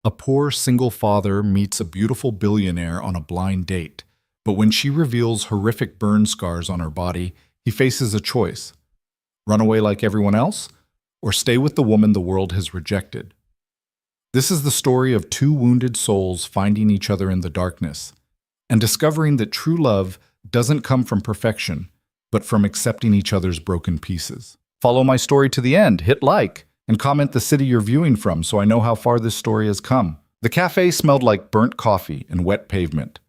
A poor single father meets a beautiful billionaire on a blind date, but when she reveals horrific burn scars on her body, he faces a choice: run away like everyone else, or stay with the woman the world has rejected. This is the story of two wounded souls finding each other in the darkness and discovering that true love doesn't come from perfection, but from accepting each other's broken pieces. Follow my story to the end, hit like, and comment the city you're viewing from so I know how far this story has come. The cafe smelled like burnt coffee and wet pavement.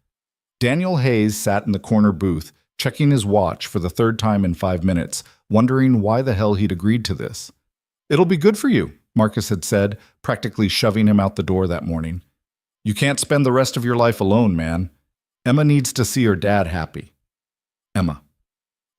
Daniel Hayes sat in the corner booth, checking his watch for the third time in 5 minutes, wondering why the hell he'd agreed to this. "It'll be good for you," Marcus had said, practically shoving him out the door that morning. "You can't spend the rest of your life alone, man. Emma needs to see her dad happy." Emma.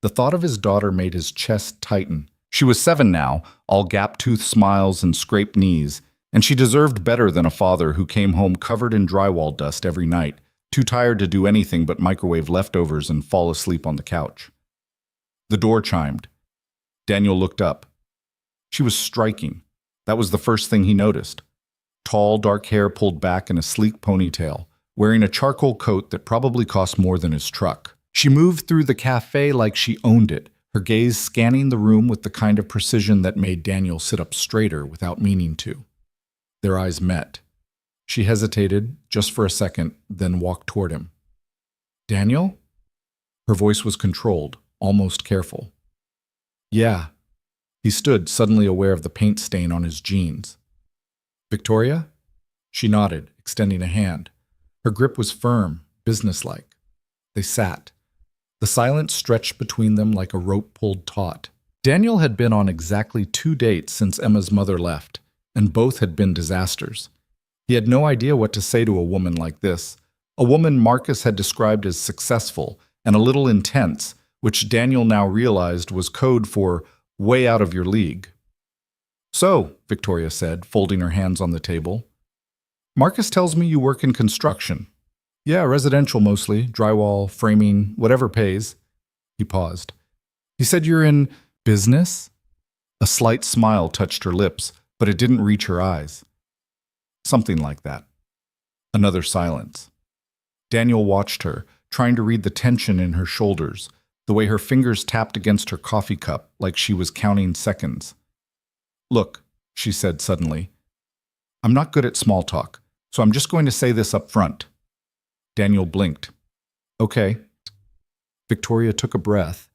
The thought of his daughter made his chest tighten. She was 7 now, all gap-toothed smiles and scraped knees, and she deserved better than a father who came home covered in drywall dust every night, too tired to do anything but microwave leftovers and fall asleep on the couch. The door chimed. Daniel looked up. She was striking. That was the first thing he noticed. Tall, dark hair pulled back in a sleek ponytail, wearing a charcoal coat that probably cost more than his truck. She moved through the cafe like she owned it, her gaze scanning the room with the kind of precision that made Daniel sit up straighter without meaning to. Their eyes met. She hesitated just for a second, then walked toward him. "Daniel?" Her voice was controlled, almost careful. "Yeah." He stood, suddenly aware of the paint stain on his jeans. "Victoria?" She nodded, extending a hand. Her grip was firm, businesslike. They sat. The silence stretched between them like a rope pulled taut. Daniel had been on exactly 2 dates since Emma's mother left, and both had been disasters. He had no idea what to say to a woman like this, a woman Marcus had described as successful and a little intense, which Daniel now realized was code for way out of your league. "So," Victoria said, folding her hands on the table, "Marcus tells me you work in construction." "Yeah, residential mostly, drywall, framing, whatever pays." He paused. "He said you're in business?" A slight smile touched her lips, but it didn't reach her eyes. "Something like that." Another silence. Daniel watched her, trying to read the tension in her shoulders, the way her fingers tapped against her coffee cup like she was counting seconds. "Look," she said suddenly, "I'm not good at small talk, so I'm just going to say this up front." Daniel blinked. "Okay." Victoria took a breath,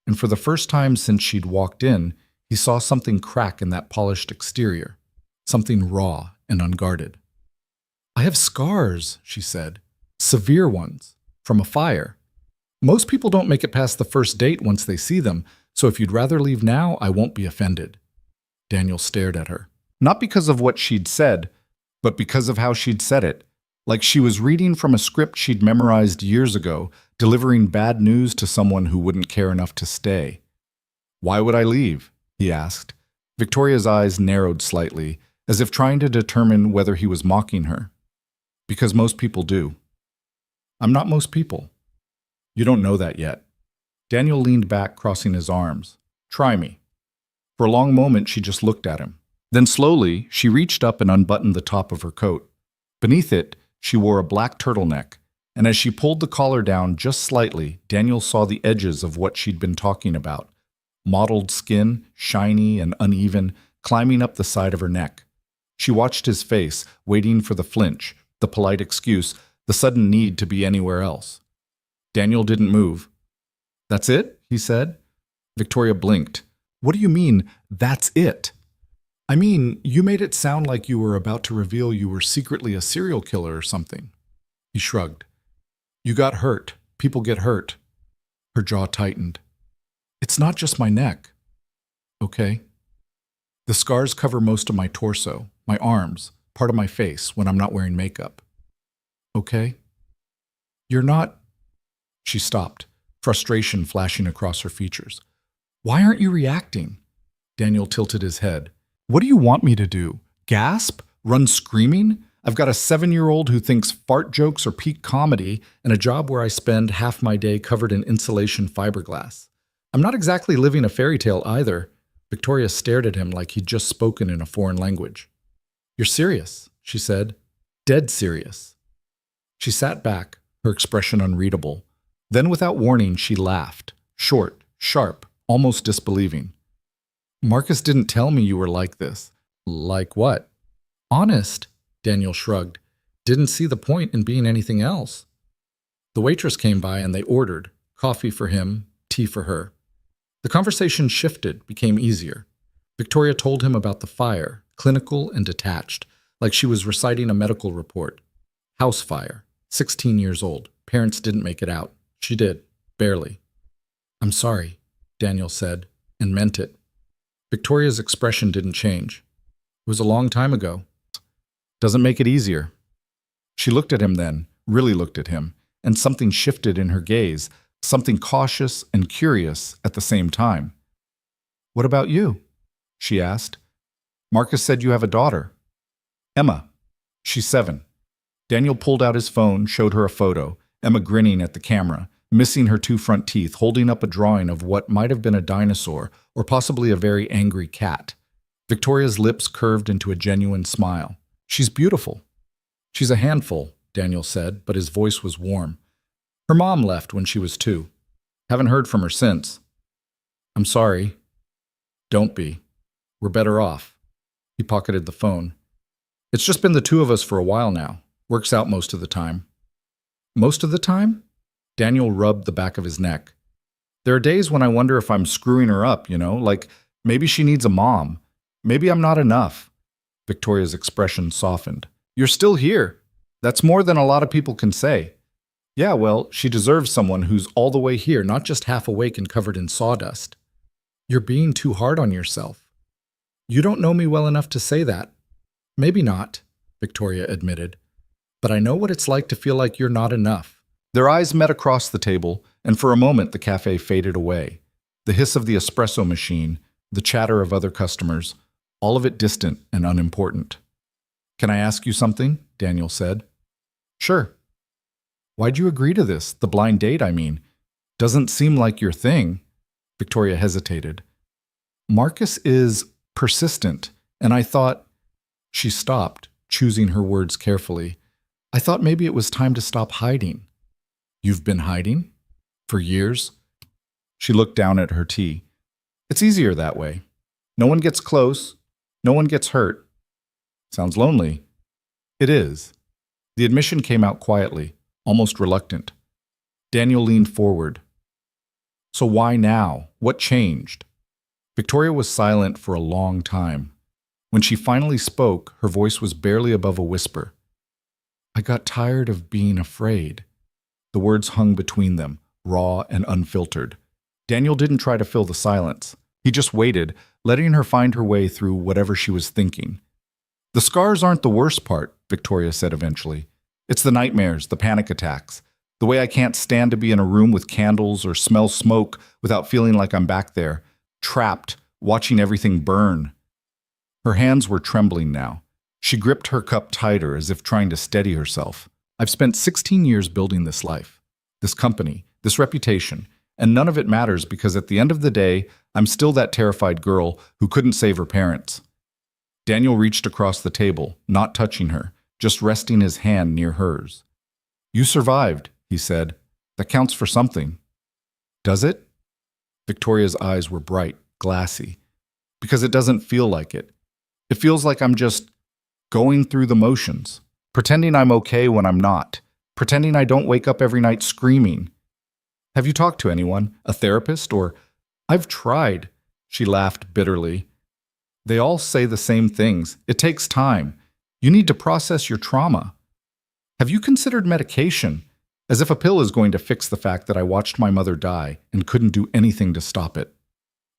and for the first time since she'd walked in, he saw something crack in that polished exterior, something raw and unguarded. "I have scars," she said, "severe ones, from a fire. Most people don't make it past the first date once they see them, so if you'd rather leave now, I won't be offended." Daniel stared at her. Not because of what she'd said, but because of how she'd said it, like she was reading from a script she'd memorized years ago, delivering bad news to someone who wouldn't care enough to stay. "Why would I leave?" he asked. Victoria's eyes narrowed slightly, as if trying to determine whether he was mocking her. "Because most people do." "I'm not most people." "You don't know that yet." Daniel leaned back, crossing his arms. "Try me." For a long moment, she just looked at him. Then slowly, she reached up and unbuttoned the top of her coat. Beneath it, she wore a black turtleneck, and as she pulled the collar down just slightly, Daniel saw the edges of what she'd been talking about. Mottled skin, shiny and uneven, climbing up the side of her neck. She watched his face, waiting for the flinch, the polite excuse, the sudden need to be anywhere else. Daniel didn't move. "That's it?" he said. Victoria blinked. "What do you mean, that's it?" "I mean, you made it sound like you were about to reveal you were secretly a serial killer or something." He shrugged. "You got hurt. People get hurt." Her jaw tightened. "It's not just my neck." "Okay." "The scars cover most of my torso, my arms, part of my face when I'm not wearing makeup." "Okay." "You're not—" She stopped, frustration flashing across her features. "Why aren't you reacting?" Daniel tilted his head. "What do you want me to do? Gasp? Run screaming? I've got a 7-year-old who thinks fart jokes are peak comedy and a job where I spend half my day covered in insulation fiberglass. I'm not exactly living a fairy tale either." Victoria stared at him like he'd just spoken in a foreign language. "You're serious," she said. Dead serious. She sat back, her expression unreadable. Then without warning, she laughed. Short, sharp, almost disbelieving. Marcus didn't tell me you were like this. Like what? Honest, Daniel shrugged. Didn't see the point in being anything else. The waitress came by and they ordered coffee for him, tea for her. The conversation shifted, became easier. Victoria told him about the fire, clinical and detached, like she was reciting a medical report. House fire, 16 years old. Parents didn't make it out. She did, barely. I'm sorry, Daniel said, and meant it. Victoria's expression didn't change. It was a long time ago. Doesn't make it easier. She looked at him then, really looked at him, and something shifted in her gaze, something cautious and curious at the same time. What about you? She asked. Marcus said you have a daughter. Emma. She's 7. Daniel pulled out his phone, showed her a photo, Emma grinning at the camera, missing her 2 front teeth, holding up a drawing of what might have been a dinosaur or possibly a very angry cat. Victoria's lips curved into a genuine smile. She's beautiful. She's a handful, Daniel said, but his voice was warm. Her mom left when she was 2. Haven't heard from her since. I'm sorry. Don't be. We're better off. He pocketed the phone. It's just been the 2 of us for a while now. Works out most of the time. Most of the time? Daniel rubbed the back of his neck. There are days when I wonder if I'm screwing her up, like maybe she needs a mom. Maybe I'm not enough. Victoria's expression softened. You're still here. That's more than a lot of people can say. Yeah, well, she deserves someone who's all the way here, not just half awake and covered in sawdust. You're being too hard on yourself. You don't know me well enough to say that. Maybe not, Victoria admitted. But I know what it's like to feel like you're not enough. Their eyes met across the table, and for a moment the cafe faded away. The hiss of the espresso machine, the chatter of other customers, all of it distant and unimportant. Can I ask you something? Daniel said. Sure. Why'd you agree to this? The blind date, I mean. Doesn't seem like your thing. Victoria hesitated. Marcus is persistent, and I thought... She stopped, choosing her words carefully. I thought maybe it was time to stop hiding. You've been hiding? For years? She looked down at her tea. It's easier that way. No one gets close. No one gets hurt. Sounds lonely. It is. The admission came out quietly, almost reluctant. Daniel leaned forward. So why now? What changed? Victoria was silent for a long time. When she finally spoke, her voice was barely above a whisper. I got tired of being afraid. The words hung between them, raw and unfiltered. Daniel didn't try to fill the silence. He just waited, letting her find her way through whatever she was thinking. The scars aren't the worst part, Victoria said eventually. It's the nightmares, the panic attacks, the way I can't stand to be in a room with candles or smell smoke without feeling like I'm back there, trapped, watching everything burn. Her hands were trembling now. She gripped her cup tighter as if trying to steady herself. I've spent 16 years building this life, this company, this reputation, and none of it matters because at the end of the day, I'm still that terrified girl who couldn't save her parents. Daniel reached across the table, not touching her, just resting his hand near hers. You survived, he said. That counts for something. Does it? Victoria's eyes were bright, glassy. Because it doesn't feel like it. It feels like I'm just going through the motions, pretending I'm okay when I'm not, pretending I don't wake up every night screaming. Have you talked to anyone, a therapist, or... I've tried, she laughed bitterly. They all say the same things. It takes time. You need to process your trauma. Have you considered medication? As if a pill is going to fix the fact that I watched my mother die and couldn't do anything to stop it.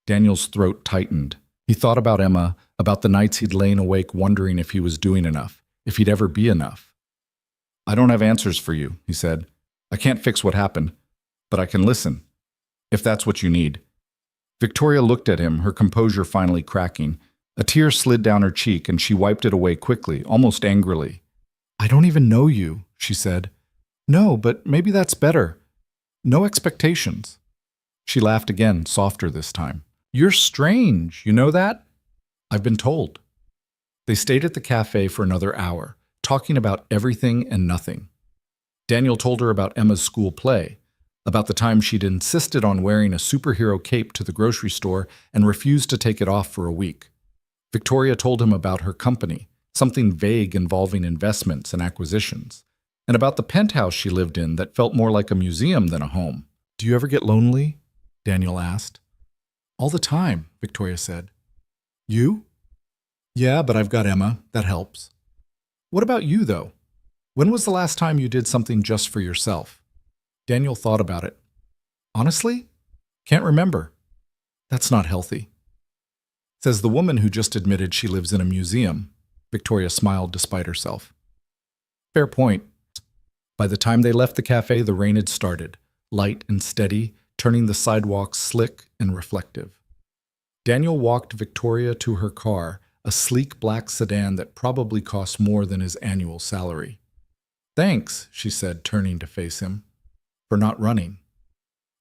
Daniel's throat tightened. He thought about Emma, about the nights he'd lain awake wondering if he was doing enough, if he'd ever be enough. I don't have answers for you, he said. I can't fix what happened, but I can listen, if that's what you need. Victoria looked at him, her composure finally cracking. A tear slid down her cheek and she wiped it away quickly, almost angrily. I don't even know you, she said. No, but maybe that's better. No expectations. She laughed again, softer this time. You're strange, you know that? I've been told. They stayed at the cafe for another hour, talking about everything and nothing. Daniel told her about Emma's school play, about the time she'd insisted on wearing a superhero cape to the grocery store and refused to take it off for a week. Victoria told him about her company, something vague involving investments and acquisitions, and about the penthouse she lived in that felt more like a museum than a home. "Do you ever get lonely?" Daniel asked. "All the time," Victoria said. "You?" "Yeah, but I've got Emma. That helps." "What about you, though? When was the last time you did something just for yourself?" Daniel thought about it. "Honestly? Can't remember." "That's not healthy." Says the woman who just admitted she lives in a museum. Victoria smiled despite herself. "Fair point." By the time they left the cafe, the rain had started, light and steady, turning the sidewalks slick and reflective. Daniel walked Victoria to her car, a sleek black sedan that probably cost more than his annual salary. "Thanks," she said, turning to face him, "for not running.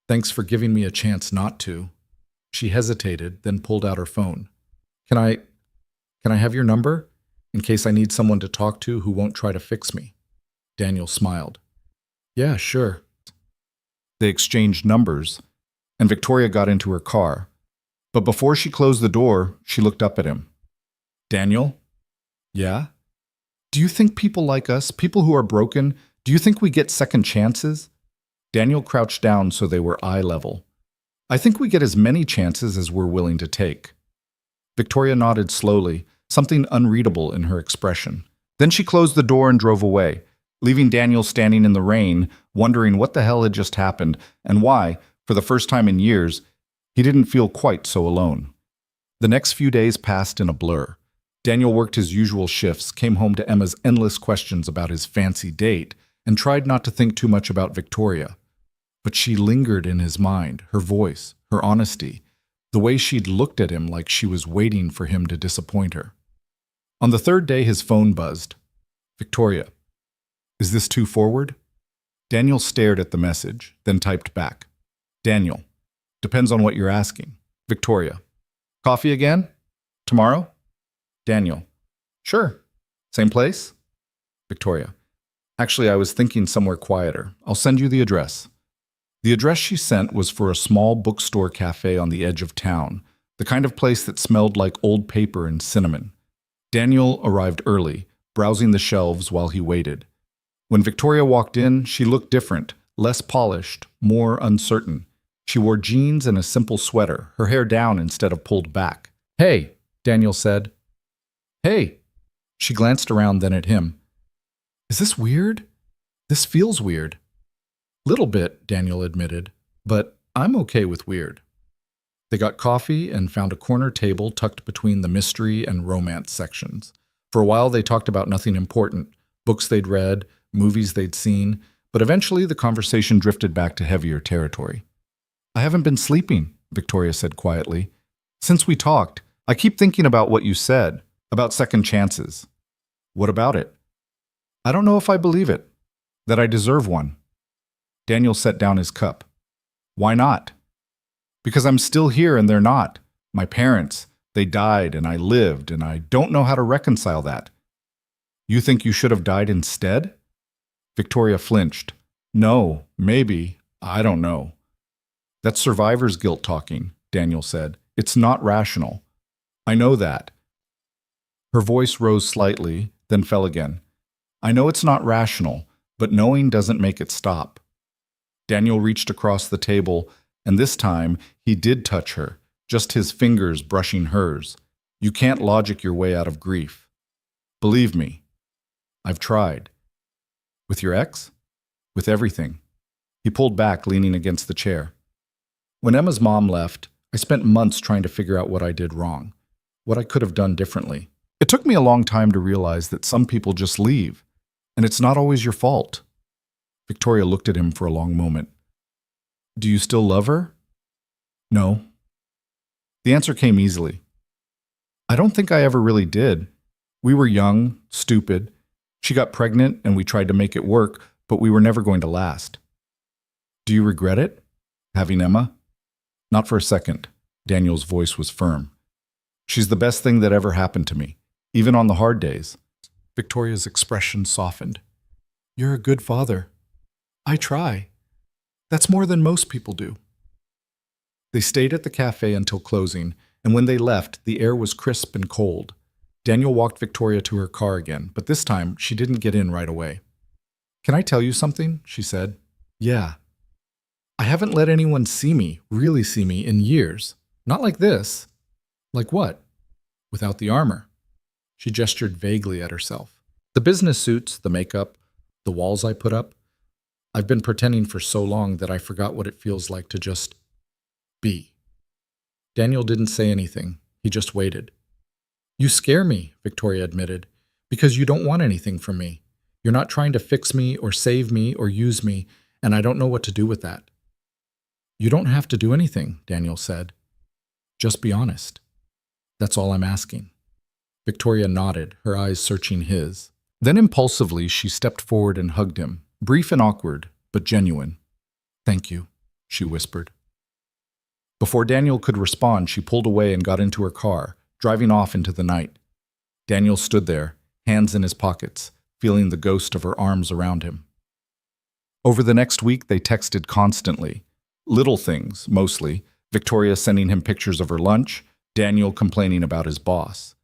Thanks for giving me a chance not to." She hesitated, then pulled out her phone. Can I have your number? In case I need someone to talk to who won't try to fix me." Daniel smiled. "Yeah, sure." They exchanged numbers, and Victoria got into her car. But before she closed the door, she looked up at him. "Daniel?" "Yeah?" "Do you think people like us, people who are broken, do you think we get second chances?" Daniel crouched down so they were eye level. "I think we get as many chances as we're willing to take." Victoria nodded slowly, something unreadable in her expression. Then she closed the door and drove away, leaving Daniel standing in the rain, wondering what the hell had just happened and why, for the first time in years, he didn't feel quite so alone. The next few days passed in a blur. Daniel worked his usual shifts, came home to Emma's endless questions about his fancy date, and tried not to think too much about Victoria. But she lingered in his mind, her voice, her honesty, the way she'd looked at him like she was waiting for him to disappoint her. On the third day, his phone buzzed. "Victoria, is this too forward?" Daniel stared at the message, then typed back. "Daniel, depends on what you're asking." Victoria, "Coffee again? Tomorrow?" Daniel, "Sure. Same place?" Victoria, "Actually, I was thinking somewhere quieter. I'll send you the address." The address she sent was for a small bookstore cafe on the edge of town, the kind of place that smelled like old paper and cinnamon. Daniel arrived early, browsing the shelves while he waited. When Victoria walked in, she looked different, less polished, more uncertain. She wore jeans and a simple sweater, her hair down instead of pulled back. "Hey," Daniel said. "Hey." She glanced around, then at him. "Is this weird? This feels weird." "Little bit," Daniel admitted, "but I'm okay with weird." They got coffee and found a corner table tucked between the mystery and romance sections. For a while they talked about nothing important, books they'd read, movies they'd seen, but eventually the conversation drifted back to heavier territory. "I haven't been sleeping," Victoria said quietly. "Since we talked, I keep thinking about what you said, about second chances." "What about it?" "I don't know if I believe it, that I deserve one." Daniel set down his cup. "Why not?" "Because I'm still here and they're not. My parents, they died and I lived, and I don't know how to reconcile that." "You think you should have died instead?" Victoria flinched. "No, maybe, I don't know." "That's survivor's guilt talking," Daniel said. "It's not rational." "I know that." Her voice rose slightly, then fell again. "I know it's not rational, but knowing doesn't make it stop." Daniel reached across the table, and this time he did touch her, just his fingers brushing hers. "You can't logic your way out of grief. Believe me, I've tried." "With your ex?" "With everything." He pulled back, leaning against the chair. "When Emma's mom left, I spent months trying to figure out what I did wrong, what I could have done differently. It took me a long time to realize that some people just leave, and it's not always your fault." Victoria looked at him for a long moment. "Do you still love her?" "No." The answer came easily. "I don't think I ever really did. We were young, stupid. She got pregnant and we tried to make it work, but we were never going to last." "Do you regret it? Having Emma?" "Not for a second." Daniel's voice was firm. "She's the best thing that ever happened to me, even on the hard days." Victoria's expression softened. You're a good father. I try. That's more than most people do. They stayed at the cafe until closing, and when they left, the air was crisp and cold. Daniel walked Victoria to her car again, but this time she didn't get in right away. Can I tell you something? She said. Yeah. I haven't let anyone see me, really see me, in years. Not like this. Like what? Without the armor. She gestured vaguely at herself. The business suits, the makeup, the walls I put up. I've been pretending for so long that I forgot what it feels like to just be. Daniel didn't say anything. He just waited. You scare me, Victoria admitted, because you don't want anything from me. You're not trying to fix me or save me or use me, and I don't know what to do with that. You don't have to do anything, Daniel said. Just be honest. That's all I'm asking. Victoria nodded, her eyes searching his. Then impulsively, she stepped forward and hugged him, brief and awkward, but genuine. Thank you, she whispered. Before Daniel could respond, she pulled away and got into her car, driving off into the night. Daniel stood there, hands in his pockets, feeling the ghost of her arms around him. Over the next week, they texted constantly. Little things, mostly. Victoria sending him pictures of her lunch, Daniel complaining about his boss.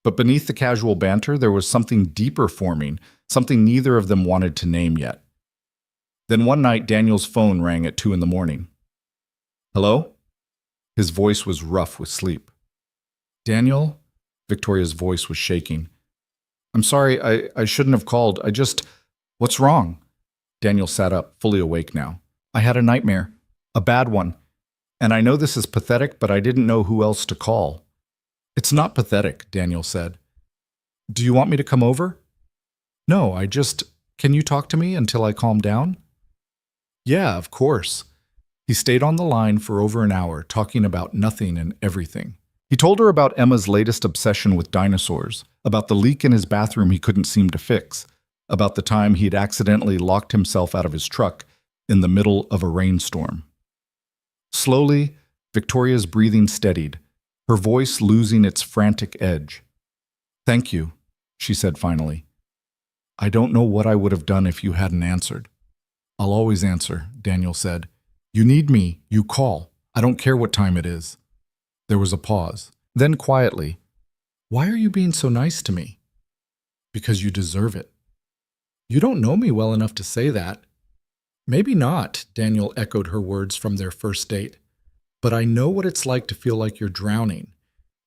But beneath the casual banter, there was something deeper forming, something neither of them wanted to name yet. Then one night, Daniel's phone rang at 2 a.m. Hello? His voice was rough with sleep. Daniel? Victoria's voice was shaking. I'm sorry, I shouldn't have called. What's wrong? Daniel sat up, fully awake now. I had a nightmare. A bad one. And I know this is pathetic, but I didn't know who else to call. It's not pathetic, Daniel said. Do you want me to come over? No, can you talk to me until I calm down? Yeah, of course. He stayed on the line for over an hour, talking about nothing and everything. He told her about Emma's latest obsession with dinosaurs, about the leak in his bathroom he couldn't seem to fix, about the time he'd accidentally locked himself out of his truck in the middle of a rainstorm. Slowly, Victoria's breathing steadied, her voice losing its frantic edge. Thank you, she said finally. I don't know what I would have done if you hadn't answered. I'll always answer, Daniel said. You need me, you call. I don't care what time it is. There was a pause. Then quietly, why are you being so nice to me? Because you deserve it. You don't know me well enough to say that. Maybe not, Daniel echoed her words from their first date. But I know what it's like to feel like you're drowning.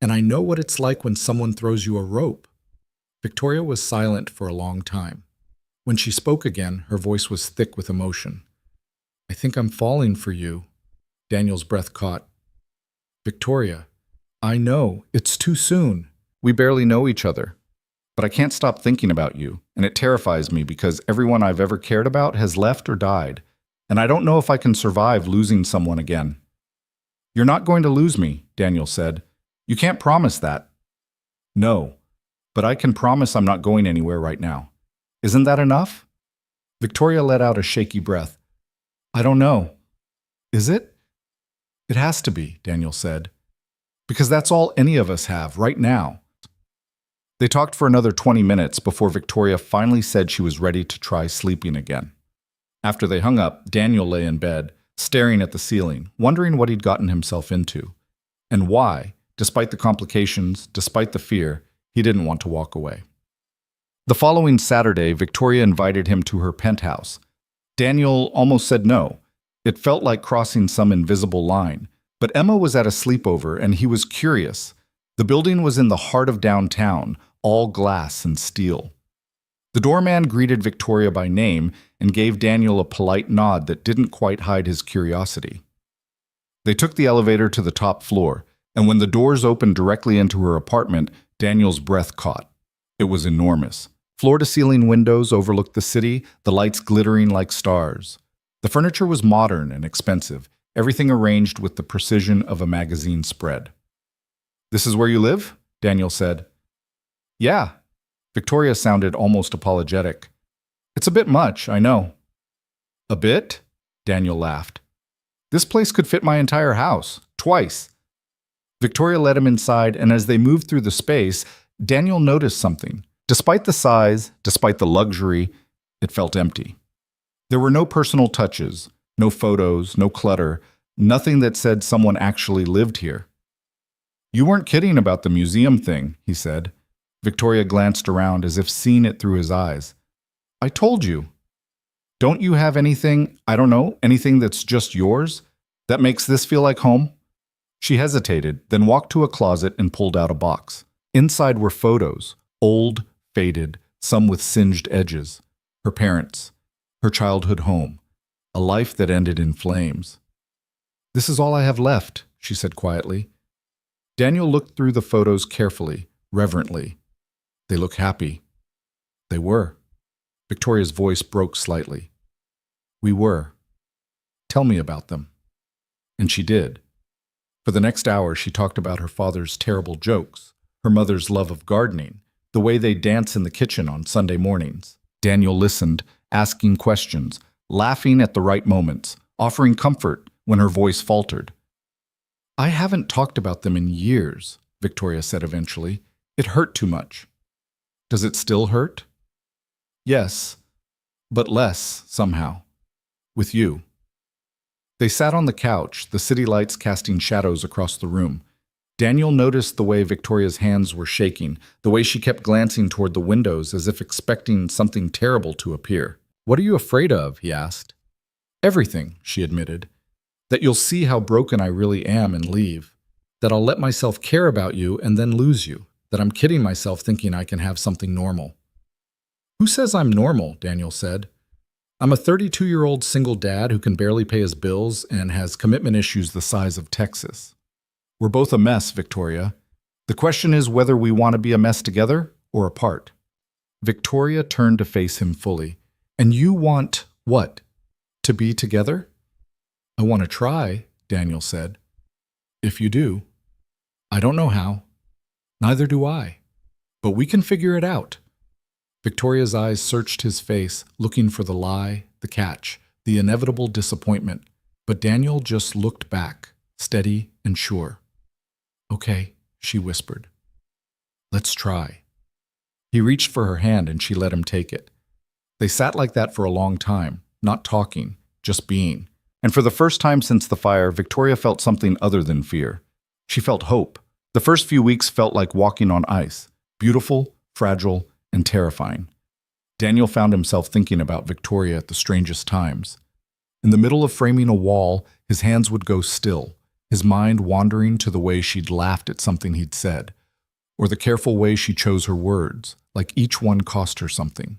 And I know what it's like when someone throws you a rope. Victoria was silent for a long time. When she spoke again, her voice was thick with emotion. I think I'm falling for you. Daniel's breath caught. Victoria, I know, it's too soon. We barely know each other. But I can't stop thinking about you, and it terrifies me because everyone I've ever cared about has left or died, and I don't know if I can survive losing someone again. You're not going to lose me, Daniel said. You can't promise that. No, but I can promise I'm not going anywhere right now. Isn't that enough? Victoria let out a shaky breath. I don't know. Is it? It has to be, Daniel said. Because that's all any of us have right now. They talked for another 20 minutes before Victoria finally said she was ready to try sleeping again. After they hung up, Daniel lay in bed, staring at the ceiling, wondering what he'd gotten himself into, and why, despite the complications, despite the fear, he didn't want to walk away. The following Saturday, Victoria invited him to her penthouse. Daniel almost said no. It felt like crossing some invisible line, but Emma was at a sleepover and he was curious. The building was in the heart of downtown, all glass and steel. The doorman greeted Victoria by name and gave Daniel a polite nod that didn't quite hide his curiosity. They took the elevator to the top floor, and when the doors opened directly into her apartment, Daniel's breath caught. It was enormous. Floor-to-ceiling windows overlooked the city, the lights glittering like stars. The furniture was modern and expensive, everything arranged with the precision of a magazine spread. This is where you live? Daniel said. Yeah. Victoria sounded almost apologetic. It's a bit much, I know. A bit? Daniel laughed. This place could fit my entire house, twice. Victoria led him inside, and as they moved through the space, Daniel noticed something. Despite the size, despite the luxury, it felt empty. There were no personal touches, no photos, no clutter, nothing that said someone actually lived here. You weren't kidding about the museum thing, he said. Victoria glanced around as if seeing it through his eyes. I told you. Don't you have anything, I don't know, anything that's just yours, that makes this feel like home? She hesitated, then walked to a closet and pulled out a box. Inside were photos, old, faded, some with singed edges. Her parents, her childhood home, a life that ended in flames. This is all I have left, she said quietly. Daniel looked through the photos carefully, reverently. They look happy. They were. Victoria's voice broke slightly. We were. Tell me about them. And she did. For the next hour, she talked about her father's terrible jokes, her mother's love of gardening, the way they dance in the kitchen on Sunday mornings. Daniel listened, asking questions, laughing at the right moments, offering comfort when her voice faltered. I haven't talked about them in years, Victoria said eventually. It hurt too much. Does it still hurt? Yes, but less, somehow. With you. They sat on the couch, the city lights casting shadows across the room. Daniel noticed the way Victoria's hands were shaking, the way she kept glancing toward the windows as if expecting something terrible to appear. What are you afraid of? He asked. Everything, she admitted. That you'll see how broken I really am and leave. That I'll let myself care about you and then lose you. That I'm kidding myself thinking I can have something normal. Who says I'm normal? Daniel said. I'm a 32-year-old single dad who can barely pay his bills and has commitment issues the size of Texas. We're both a mess, Victoria. The question is whether we want to be a mess together or apart. Victoria turned to face him fully. And you want what? To be together? I want to try, Daniel said. If you do. I don't know how. Neither do I. But we can figure it out. Victoria's eyes searched his face, looking for the lie, the catch, the inevitable disappointment. But Daniel just looked back, steady and sure. Okay, she whispered. Let's try. He reached for her hand and she let him take it. They sat like that for a long time, not talking, just being. And for the first time since the fire, Victoria felt something other than fear. She felt hope. The first few weeks felt like walking on ice, beautiful, fragile, and terrifying. Daniel found himself thinking about Victoria at the strangest times. In the middle of framing a wall, his hands would go still, his mind wandering to the way she'd laughed at something he'd said, or the careful way she chose her words, like each one cost her something.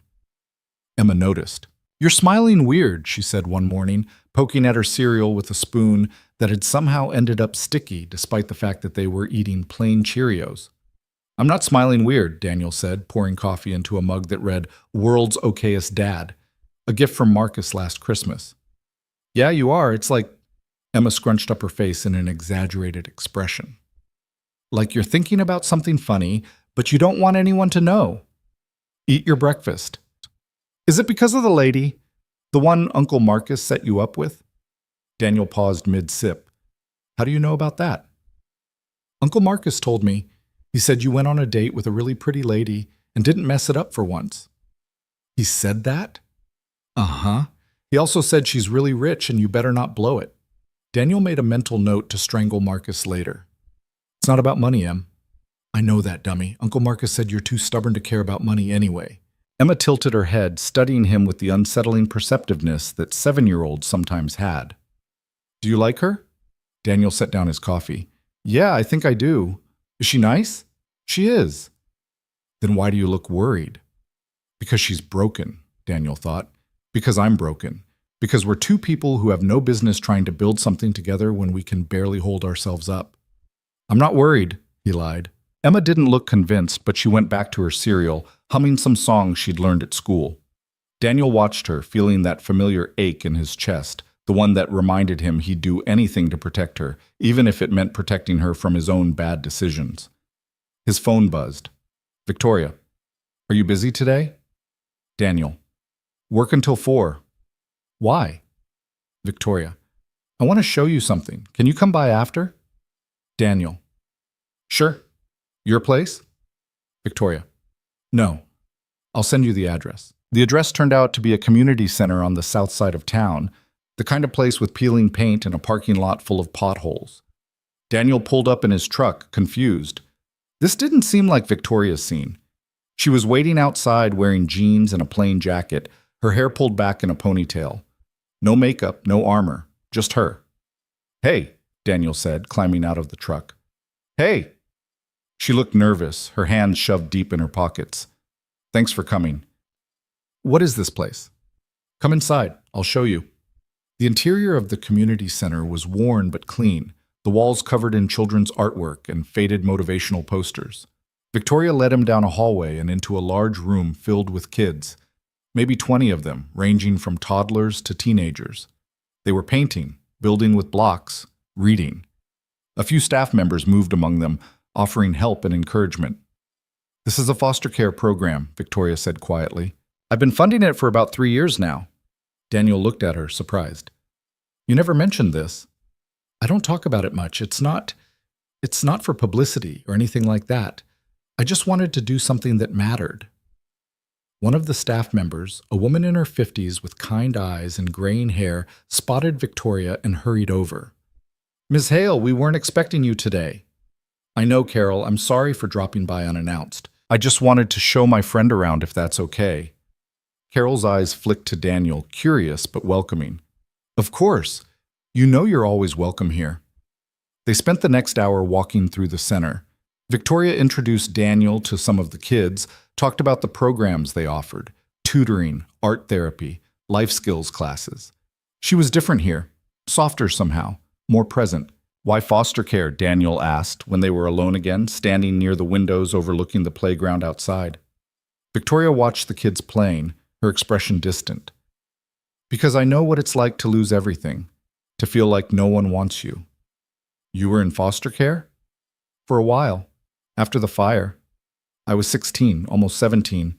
Emma noticed. You're smiling weird, she said one morning, poking at her cereal with a spoon that had somehow ended up sticky despite the fact that they were eating plain Cheerios. I'm not smiling weird, Daniel said, pouring coffee into a mug that read, World's Okayest Dad, a gift from Marcus last Christmas. Yeah, you are. It's like... Emma scrunched up her face in an exaggerated expression. Like you're thinking about something funny, but you don't want anyone to know. Eat your breakfast. Is it because of the lady? The one Uncle Marcus set you up with? Daniel paused mid-sip. How do you know about that? Uncle Marcus told me. He said you went on a date with a really pretty lady and didn't mess it up for once. He said that? Uh-huh. He also said she's really rich and you better not blow it. Daniel made a mental note to strangle Marcus later. It's not about money, Em. I know that, dummy. Uncle Marcus said you're too stubborn to care about money anyway. Emma tilted her head, studying him with the unsettling perceptiveness that 7-year-olds sometimes had. Do you like her? Daniel set down his coffee. Yeah, I think I do. Is she nice? She is. Then why do you look worried? Because she's broken, Daniel thought. Because I'm broken. Because we're two people who have no business trying to build something together when we can barely hold ourselves up. I'm not worried, he lied. Emma didn't look convinced, but she went back to her cereal, humming some songs she'd learned at school. Daniel watched her, feeling that familiar ache in his chest, the one that reminded him he'd do anything to protect her, even if it meant protecting her from his own bad decisions. His phone buzzed. Victoria, are you busy today? Daniel, work until 4. Why? Victoria, I want to show you something. Can you come by after? Daniel, sure. Your place? Victoria, no. I'll send you the address. The address turned out to be a community center on the south side of town, the kind of place with peeling paint and a parking lot full of potholes. Daniel pulled up in his truck, confused. This didn't seem like Victoria's scene. She was waiting outside wearing jeans and a plain jacket, her hair pulled back in a ponytail. No makeup, no armor, just her. "Hey," Daniel said, climbing out of the truck. "Hey." She looked nervous, her hands shoved deep in her pockets. "Thanks for coming." "What is this place?" "Come inside, I'll show you." The interior of the community center was worn but clean, the walls covered in children's artwork and faded motivational posters. Victoria led him down a hallway and into a large room filled with kids, maybe 20 of them, ranging from toddlers to teenagers. They were painting, building with blocks, reading. A few staff members moved among them, offering help and encouragement. "This is a foster care program," Victoria said quietly. "I've been funding it for about 3 years now." Daniel looked at her, surprised. "You never mentioned this." "I don't talk about it much. It's not for publicity or anything like that. I just wanted to do something that mattered." One of the staff members, a woman in her 50s with kind eyes and graying hair, spotted Victoria and hurried over. "Ms. Hale, we weren't expecting you today." "I know, Carol. I'm sorry for dropping by unannounced. I just wanted to show my friend around if that's okay." Carol's eyes flicked to Daniel, curious but welcoming. "Of course. You know you're always welcome here." They spent the next hour walking through the center. Victoria introduced Daniel to some of the kids, talked about the programs they offered, tutoring, art therapy, life skills classes. She was different here, softer somehow, more present. "Why foster care?" Daniel asked when they were alone again, standing near the windows overlooking the playground outside. Victoria watched the kids playing, her expression distant. "Because I know what it's like to lose everything, to feel like no one wants you." "You were in foster care?" "For a while. After the fire. I was 16, almost 17.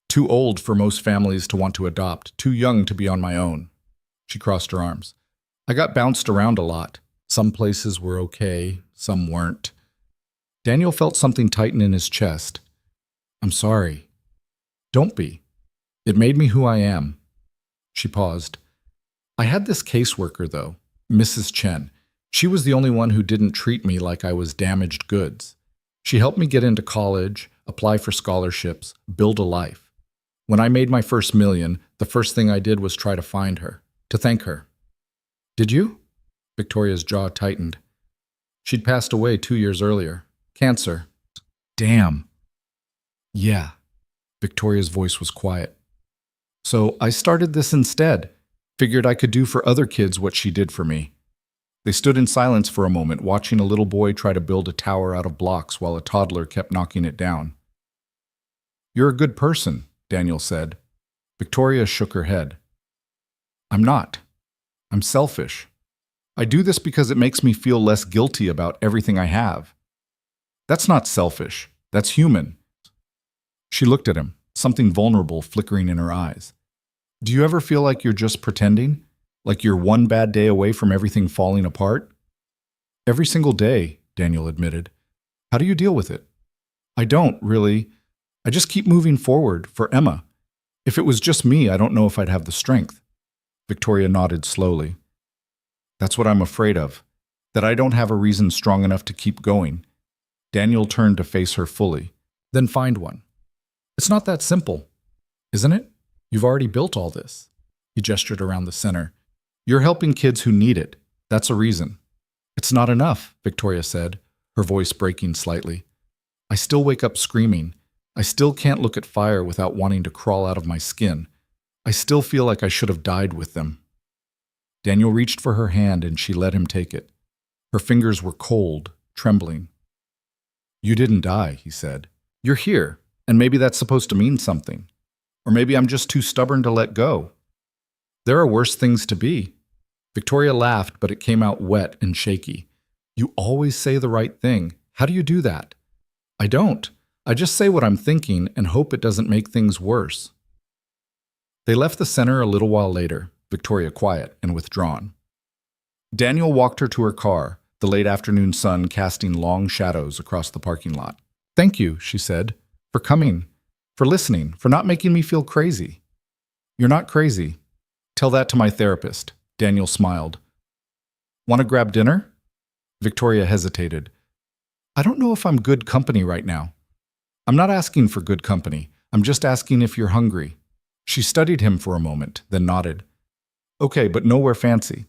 Too old for most families to want to adopt, too young to be on my own." She crossed her arms. "I got bounced around a lot. Some places were okay, some weren't." Daniel felt something tighten in his chest. "I'm sorry." "Don't be. It made me who I am." She paused. "I had this caseworker, though, Mrs. Chen. She was the only one who didn't treat me like I was damaged goods. She helped me get into college, apply for scholarships, build a life. When I made my first million, the first thing I did was try to find her, to thank her." "Did you?" Victoria's jaw tightened. "She'd passed away 2 years earlier. Cancer." "Damn." "Yeah." Victoria's voice was quiet. "So I started this instead. Figured I could do for other kids what she did for me." They stood in silence for a moment, watching a little boy try to build a tower out of blocks while a toddler kept knocking it down. "You're a good person," Daniel said. Victoria shook her head. "I'm not. I'm selfish. I do this because it makes me feel less guilty about everything I have." "That's not selfish. That's human." She looked at him, something vulnerable flickering in her eyes. "Do you ever feel like you're just pretending? Like you're one bad day away from everything falling apart?" "Every single day," Daniel admitted. "How do you deal with it?" "I don't, really. I just keep moving forward, for Emma. If it was just me, I don't know if I'd have the strength." Victoria nodded slowly. "That's what I'm afraid of, that I don't have a reason strong enough to keep going." Daniel turned to face her fully. "Then find one." "It's not that simple, isn't it? You've already built all this." He gestured around the center. "You're helping kids who need it. That's a reason." "It's not enough," Victoria said, her voice breaking slightly. "I still wake up screaming. I still can't look at fire without wanting to crawl out of my skin. I still feel like I should have died with them." Daniel reached for her hand and she let him take it. Her fingers were cold, trembling. "You didn't die," he said. "You're here, and maybe that's supposed to mean something. Or maybe I'm just too stubborn to let go. There are worse things to be." Victoria laughed, but it came out wet and shaky. "You always say the right thing. How do you do that?" "I don't. I just say what I'm thinking and hope it doesn't make things worse." They left the center a little while later, Victoria quiet and withdrawn. Daniel walked her to her car, the late afternoon sun casting long shadows across the parking lot. "Thank you," she said, "for coming, for listening, for not making me feel crazy. You're not crazy. Tell that to my therapist. Daniel smiled. Want to grab dinner? Victoria hesitated. I don't know if I'm good company right now. I'm not asking for good company. I'm just asking if you're hungry. She studied him for a moment, then nodded. Okay, but nowhere fancy.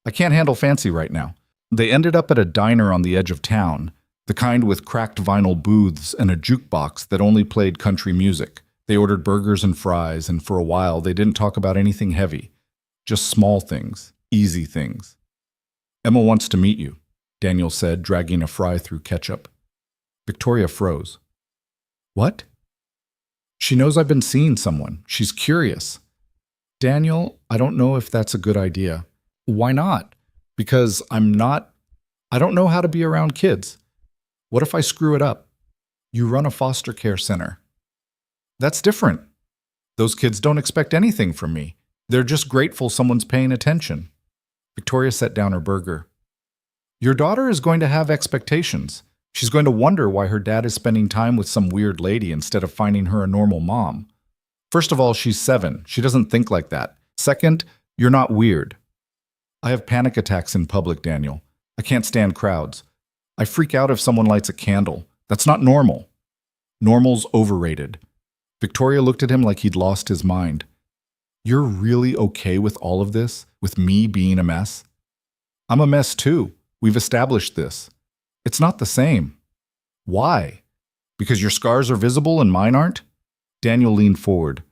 I can't handle fancy right now. They ended up at a diner on the edge of town, the kind with cracked vinyl booths and a jukebox that only played country music. They ordered burgers and fries, and for a while they didn't talk about anything heavy. Just small things, easy things. Emma wants to meet you, Daniel said, dragging a fry through ketchup. Victoria froze. What? She knows I've been seeing someone. She's curious. Daniel, I don't know if that's a good idea. Why not? Because I don't know how to be around kids. What if I screw it up? You run a foster care center. That's different. Those kids don't expect anything from me. They're just grateful someone's paying attention. Victoria set down her burger. Your daughter is going to have expectations. She's going to wonder why her dad is spending time with some weird lady instead of finding her a normal mom. First of all, she's 7. She doesn't think like that. Second, you're not weird. I have panic attacks in public, Daniel. I can't stand crowds. I freak out if someone lights a candle. That's not normal. Normal's overrated. Victoria looked at him like he'd lost his mind. You're really okay with all of this? With me being a mess? I'm a mess too. We've established this. It's not the same. Why? Because your scars are visible and mine aren't? Daniel leaned forward.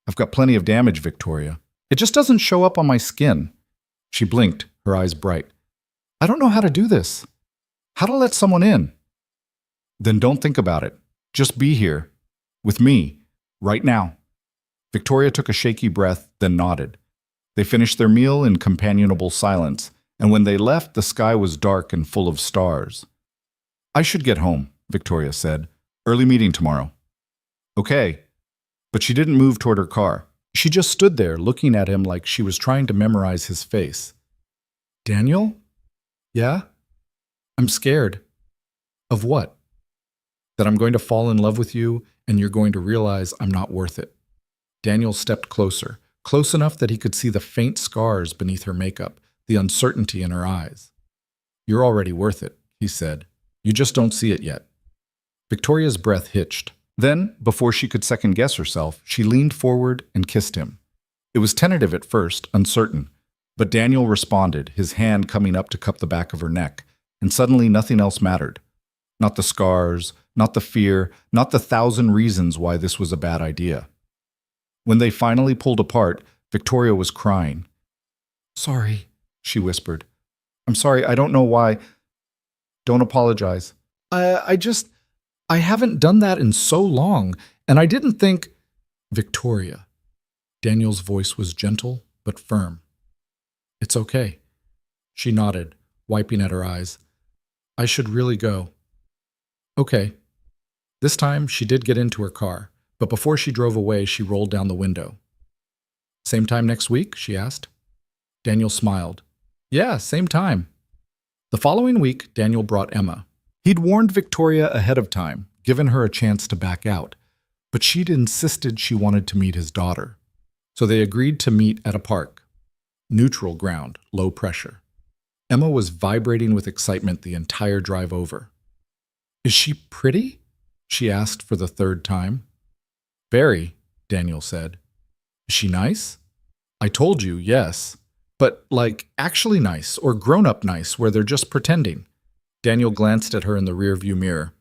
I've got plenty of damage, Victoria. It just doesn't show up on my skin. She blinked, her eyes bright. I don't know how to do this. How to let someone in? Then don't think about it. Just be here. With me. Right now. Victoria took a shaky breath, then nodded. They finished their meal in companionable silence, and when they left, the sky was dark and full of stars. I should get home, Victoria said. Early meeting tomorrow. Okay. But she didn't move toward her car. She just stood there, looking at him like she was trying to memorize his face. Daniel? Yeah? I'm scared. Of what? That I'm going to fall in love with you, and you're going to realize I'm not worth it. Daniel stepped closer, close enough that he could see the faint scars beneath her makeup, the uncertainty in her eyes. You're already worth it, he said. You just don't see it yet. Victoria's breath hitched. Then, before she could second-guess herself, she leaned forward and kissed him. It was tentative at first, uncertain, but Daniel responded, his hand coming up to cup the back of her neck, and suddenly nothing else mattered. Not the scars, not the fear, not the 1,000 reasons why this was a bad idea. When they finally pulled apart, Victoria was crying. Sorry, she whispered. I'm sorry, I don't know why. Don't apologize. I haven't done that in so long, and I didn't think… Victoria. Daniel's voice was gentle but firm. It's okay. She nodded, wiping at her eyes. I should really go. Okay. This time she did get into her car, but before she drove away, she rolled down the window. Same time next week? She asked. Daniel smiled. Yeah, same time. The following week, Daniel brought Emma. He'd warned Victoria ahead of time, given her a chance to back out, but she'd insisted she wanted to meet his daughter. So they agreed to meet at a park. Neutral ground, low pressure. Emma was vibrating with excitement the entire drive over. Is she pretty? She asked for the 3rd time. Very, Daniel said. Is she nice? I told you, yes. But like actually nice or grown-up nice where they're just pretending. Daniel glanced at her in the rearview mirror.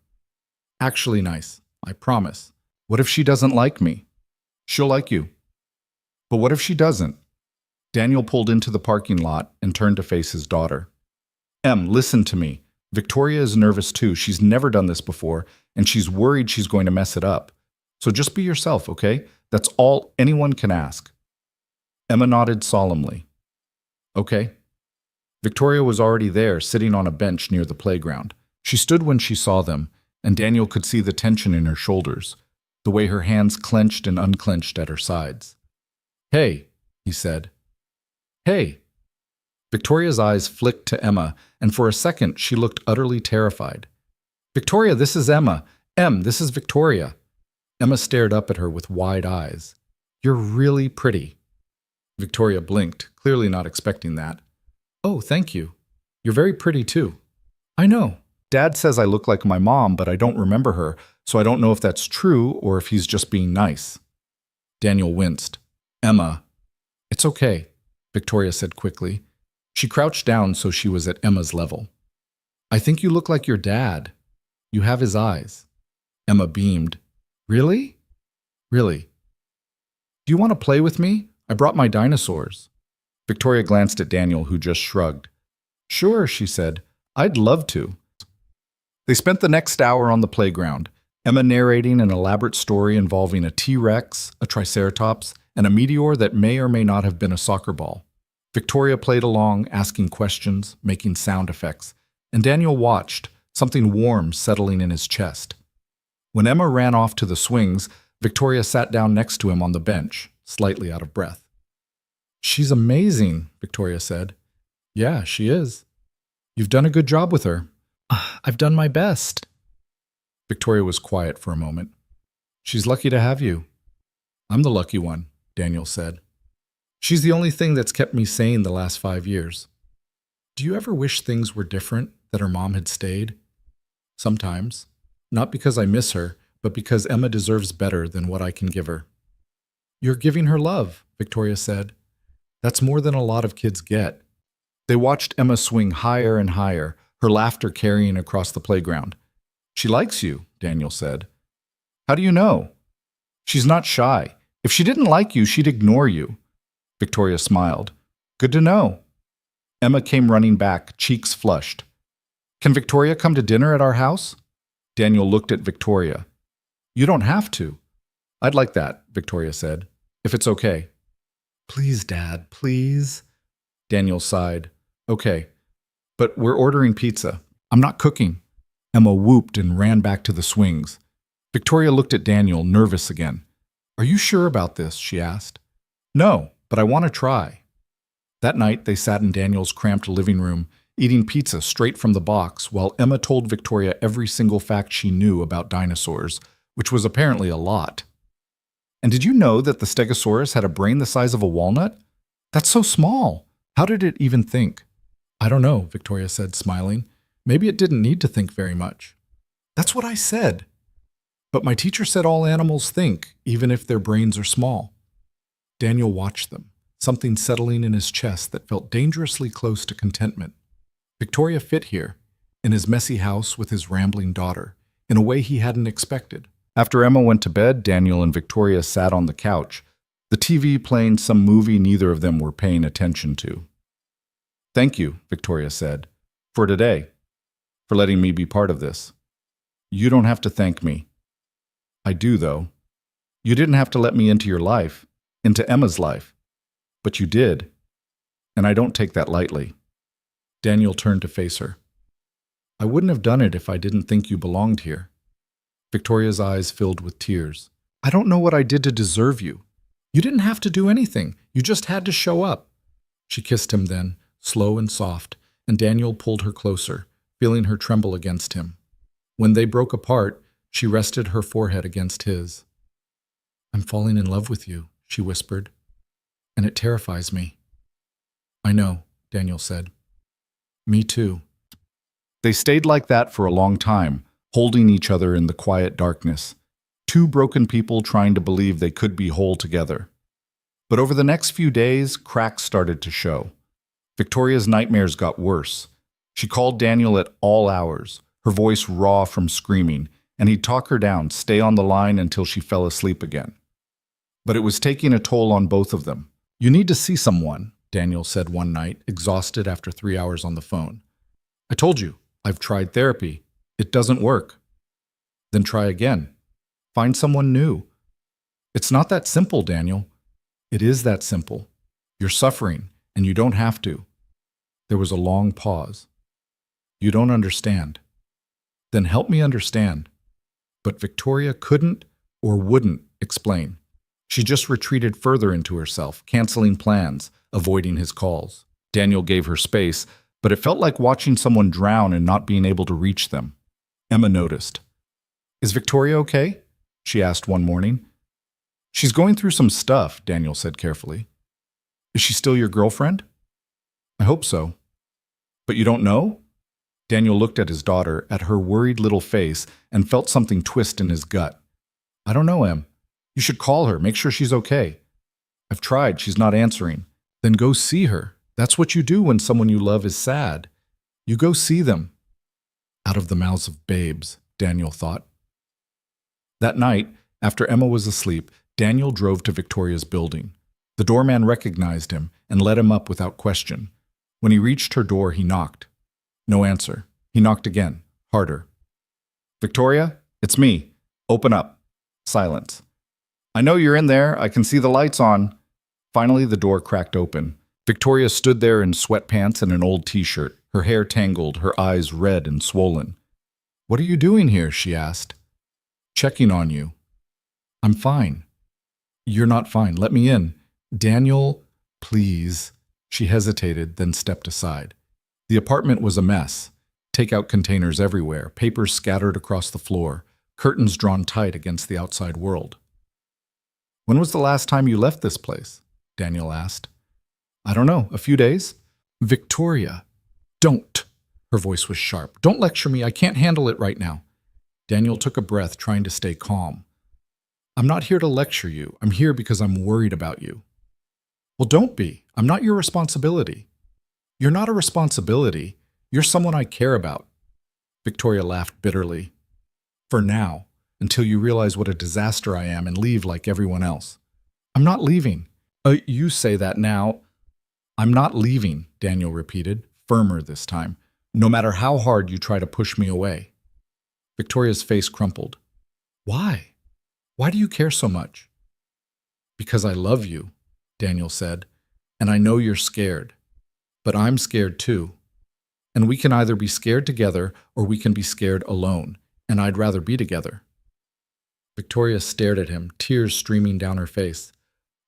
Actually nice, I promise. What if she doesn't like me? She'll like you. But what if she doesn't? Daniel pulled into the parking lot and turned to face his daughter. Em, listen to me. Victoria is nervous too. She's never done this before, and she's worried she's going to mess it up. So just be yourself, okay? That's all anyone can ask. Emma nodded solemnly. Okay. Victoria was already there, sitting on a bench near the playground. She stood when she saw them, and Daniel could see the tension in her shoulders, the way her hands clenched and unclenched at her sides. Hey, he said. Hey. Victoria's eyes flicked to Emma, and for a second she looked utterly terrified. Victoria, this is Emma. Em, this is Victoria. Emma stared up at her with wide eyes. You're really pretty. Victoria blinked, clearly not expecting that. Oh, thank you. You're very pretty too. I know. Dad says I look like my mom, but I don't remember her, so I don't know if that's true or if he's just being nice. Daniel winced. Emma. It's okay, Victoria said quickly. She crouched down so she was at Emma's level. I think you look like your dad. You have his eyes. Emma beamed. Really? Really. Do you want to play with me? I brought my dinosaurs. Victoria glanced at Daniel, who just shrugged. Sure, she said. I'd love to. They spent the next hour on the playground, Emma narrating an elaborate story involving a T-Rex, a Triceratops, and a meteor that may or may not have been a soccer ball. Victoria played along, asking questions, making sound effects, and Daniel watched, something warm settling in his chest. When Emma ran off to the swings, Victoria sat down next to him on the bench, slightly out of breath. She's amazing, Victoria said. Yeah, she is. You've done a good job with her. I've done my best. Victoria was quiet for a moment. She's lucky to have you. I'm the lucky one, Daniel said. She's the only thing that's kept me sane the last 5 years. Do you ever wish things were different, that her mom had stayed? Sometimes. Not because I miss her, but because Emma deserves better than what I can give her. You're giving her love, Victoria said. That's more than a lot of kids get. They watched Emma swing higher and higher, her laughter carrying across the playground. She likes you, Daniel said. How do you know? She's not shy. If she didn't like you, she'd ignore you. Victoria smiled. Good to know. Emma came running back, cheeks flushed. Can Victoria come to dinner at our house? Daniel looked at Victoria. You don't have to. I'd like that, Victoria said, if it's okay. Please, Dad, please. Daniel sighed. Okay, but we're ordering pizza. I'm not cooking. Emma whooped and ran back to the swings. Victoria looked at Daniel, nervous again. Are you sure about this? She asked. No, but I want to try. That night, they sat in Daniel's cramped living room, eating pizza straight from the box, while Emma told Victoria every single fact she knew about dinosaurs, which was apparently a lot. And did you know that the Stegosaurus had a brain the size of a walnut? That's so small. How did it even think? I don't know, Victoria said, smiling. Maybe it didn't need to think very much. That's what I said. But my teacher said all animals think, even if their brains are small. Daniel watched them, something settling in his chest that felt dangerously close to contentment. Victoria fit here, in his messy house with his rambling daughter, in a way he hadn't expected. After Emma went to bed, Daniel and Victoria sat on the couch, the TV playing some movie neither of them were paying attention to. Thank you, Victoria said, for today, for letting me be part of this. You don't have to thank me. I do, though. You didn't have to let me into your life, into Emma's life. But you did, and I don't take that lightly. Daniel turned to face her. I wouldn't have done it if I didn't think you belonged here. Victoria's eyes filled with tears. I don't know what I did to deserve you. You didn't have to do anything. You just had to show up. She kissed him then, slow and soft, and Daniel pulled her closer, feeling her tremble against him. When they broke apart, she rested her forehead against his. I'm falling in love with you, she whispered, and it terrifies me. I know, Daniel said. Me too. They stayed like that for a long time, holding each other in the quiet darkness, two broken people trying to believe they could be whole together. But over the next few days, cracks started to show. Victoria's nightmares got worse. She called Daniel at all hours, her voice raw from screaming, and he'd talk her down, stay on the line until she fell asleep again. But it was taking a toll on both of them. You need to see someone, Daniel said one night, exhausted after 3 hours on the phone. I told you, I've tried therapy. It doesn't work. Then try again. Find someone new. It's not that simple, Daniel. It is that simple. You're suffering, and you don't have to. There was a long pause. You don't understand. Then help me understand. But Victoria couldn't or wouldn't explain. She just retreated further into herself, canceling plans, avoiding his calls. Daniel gave her space, but it felt like watching someone drown and not being able to reach them. Emma noticed. Is Victoria okay? she asked one morning. She's going through some stuff, Daniel said carefully. Is she still your girlfriend? I hope so. But you don't know? Daniel looked at his daughter, at her worried little face, and felt something twist in his gut. I don't know, Em. You should call her, make sure she's okay. I've tried, she's not answering. Then go see her. That's what you do when someone you love is sad. You go see them. Out of the mouths of babes, Daniel thought. That night, after Emma was asleep, Daniel drove to Victoria's building. The doorman recognized him and let him up without question. When he reached her door, he knocked. No answer. He knocked again, harder. Victoria, it's me. Open up. Silence. I know you're in there. I can see the lights on. Finally, the door cracked open. Victoria stood there in sweatpants and an old t-shirt, her hair tangled, her eyes red and swollen. What are you doing here? She asked. Checking on you. I'm fine. You're not fine. Let me in. Daniel, please. She hesitated, then stepped aside. The apartment was a mess. Takeout containers everywhere, papers scattered across the floor, curtains drawn tight against the outside world. When was the last time you left this place? Daniel asked. I don't know, a few days? Victoria, don't. Her voice was sharp. Don't lecture me, I can't handle it right now. Daniel took a breath, trying to stay calm. I'm not here to lecture you. I'm here because I'm worried about you. Well, don't be. I'm not your responsibility. You're not a responsibility. You're someone I care about. Victoria laughed bitterly. For now, until you realize what a disaster I am and leave like everyone else. I'm not leaving. You say that now. I'm not leaving, Daniel repeated, firmer this time, no matter how hard you try to push me away. Victoria's face crumpled. Why? Why do you care so much? Because I love you, Daniel said, and I know you're scared. But I'm scared too. And we can either be scared together or we can be scared alone, and I'd rather be together. Victoria stared at him, tears streaming down her face.